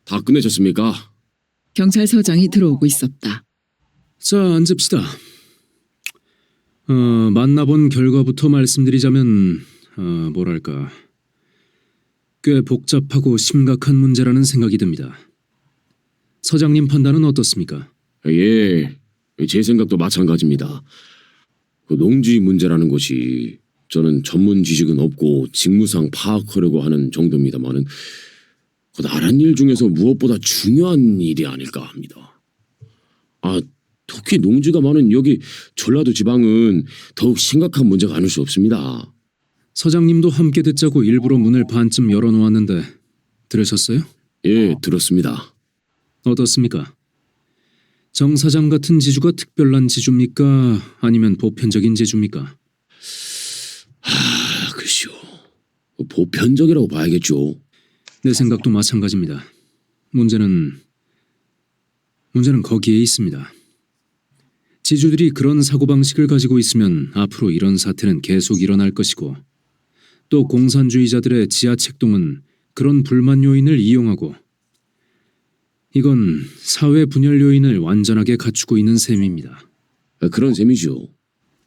다 끝내셨습니까? 경찰서장이 들어오고 있었다. 자, 앉읍시다. 만나본 결과부터 말씀드리자면 뭐랄까 꽤 복잡하고 심각한 문제라는 생각이 듭니다. 서장님 판단은 어떻습니까? 예, 제 생각도 마찬가지입니다. 그 농지 문제라는 것이 저는 전문 지식은 없고 직무상 파악하려고 하는 정도입니다만은 그 나란 일 중에서 무엇보다 중요한 일이 아닐까 합니다. 특히 농지가 많은 여기 전라도 지방은 더욱 심각한 문제가 아닐 수 없습니다. 서장님도 함께 듣자고 일부러 문을 반쯤 열어놓았는데 들으셨어요? 예, 들었습니다. 어떻습니까? 정 사장 같은 지주가 특별한 지주입니까? 아니면 보편적인 지주입니까? 글쎄요. 보편적이라고 봐야겠죠. 내 생각도 마찬가지입니다. 문제는 거기에 있습니다. 지주들이 그런 사고방식을 가지고 있으면 앞으로 이런 사태는 계속 일어날 것이고 또 공산주의자들의 지하책동은 그런 불만 요인을 이용하고 이건 사회 분열 요인을 완전하게 갖추고 있는 셈입니다. 그런 셈이죠.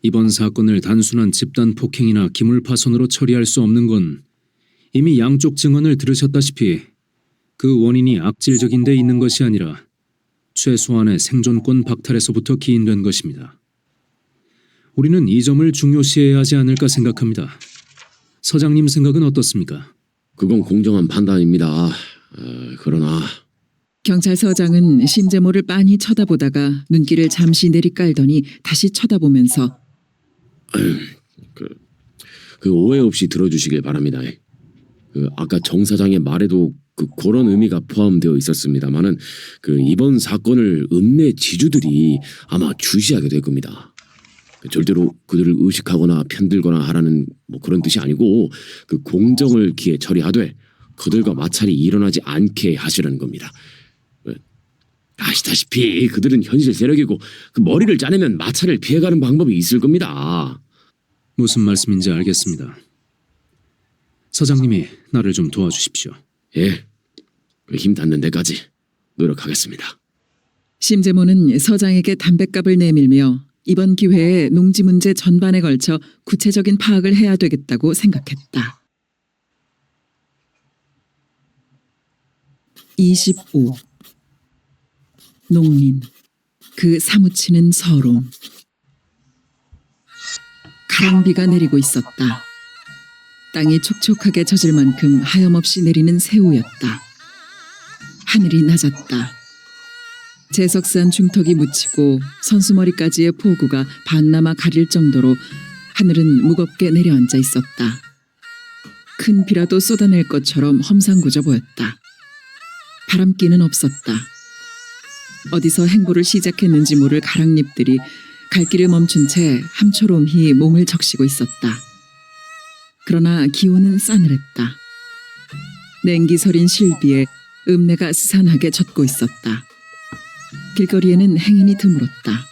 이번 사건을 단순한 집단 폭행이나 기물 파손으로 처리할 수 없는 건 이미 양쪽 증언을 들으셨다시피 그 원인이 악질적인 데 있는 것이 아니라 최소한의 생존권 박탈에서부터 기인된 것입니다. 우리는 이 점을 중요시해야 하지 않을까 생각합니다. 서장님 생각은 어떻습니까? 그건 공정한 판단입니다. 그러나 경찰서장은 심재모를 빤히 쳐다보다가 눈길을 잠시 내리깔더니 다시 쳐다보면서 그 오해 없이 들어주시길 바랍니다. 아까 정 사장의 말에도 그런 의미가 포함되어 있었습니다만은 이번 사건을 읍내 지주들이 아마 주시하게 될 겁니다. 절대로 그들을 의식하거나 편들거나 하라는 그런 뜻이 아니고 공정을 기해 처리하되 그들과 마찰이 일어나지 않게 하시라는 겁니다. 아시다시피 그들은 현실 세력이고 머리를 짜내면 마찰을 피해가는 방법이 있을 겁니다. 무슨 말씀인지 알겠습니다. 서장님이 나를 좀 도와주십시오. 예, 힘 닿는 데까지 노력하겠습니다. 심재모는 서장에게 담뱃값을 내밀며 이번 기회에 농지 문제 전반에 걸쳐 구체적인 파악을 해야 되겠다고 생각했다. 25. 농민, 그 사무치는 서름. 가랑비가 내리고 있었다. 땅이 촉촉하게 젖을 만큼 하염없이 내리는 새우였다. 하늘이 낮았다. 재석산 중턱이 묻히고 선수머리까지의 폭우가 반나마 가릴 정도로 하늘은 무겁게 내려앉아 있었다. 큰 비라도 쏟아낼 것처럼 험상궂어 보였다. 바람기는 없었다. 어디서 행보를 시작했는지 모를 가랑잎들이 갈 길을 멈춘 채 함초롬히 몸을 적시고 있었다. 그러나 기온은 싸늘했다. 냉기 서린 실비에 읍내가 스산하게 젖고 있었다. 길거리에는 행인이 드물었다.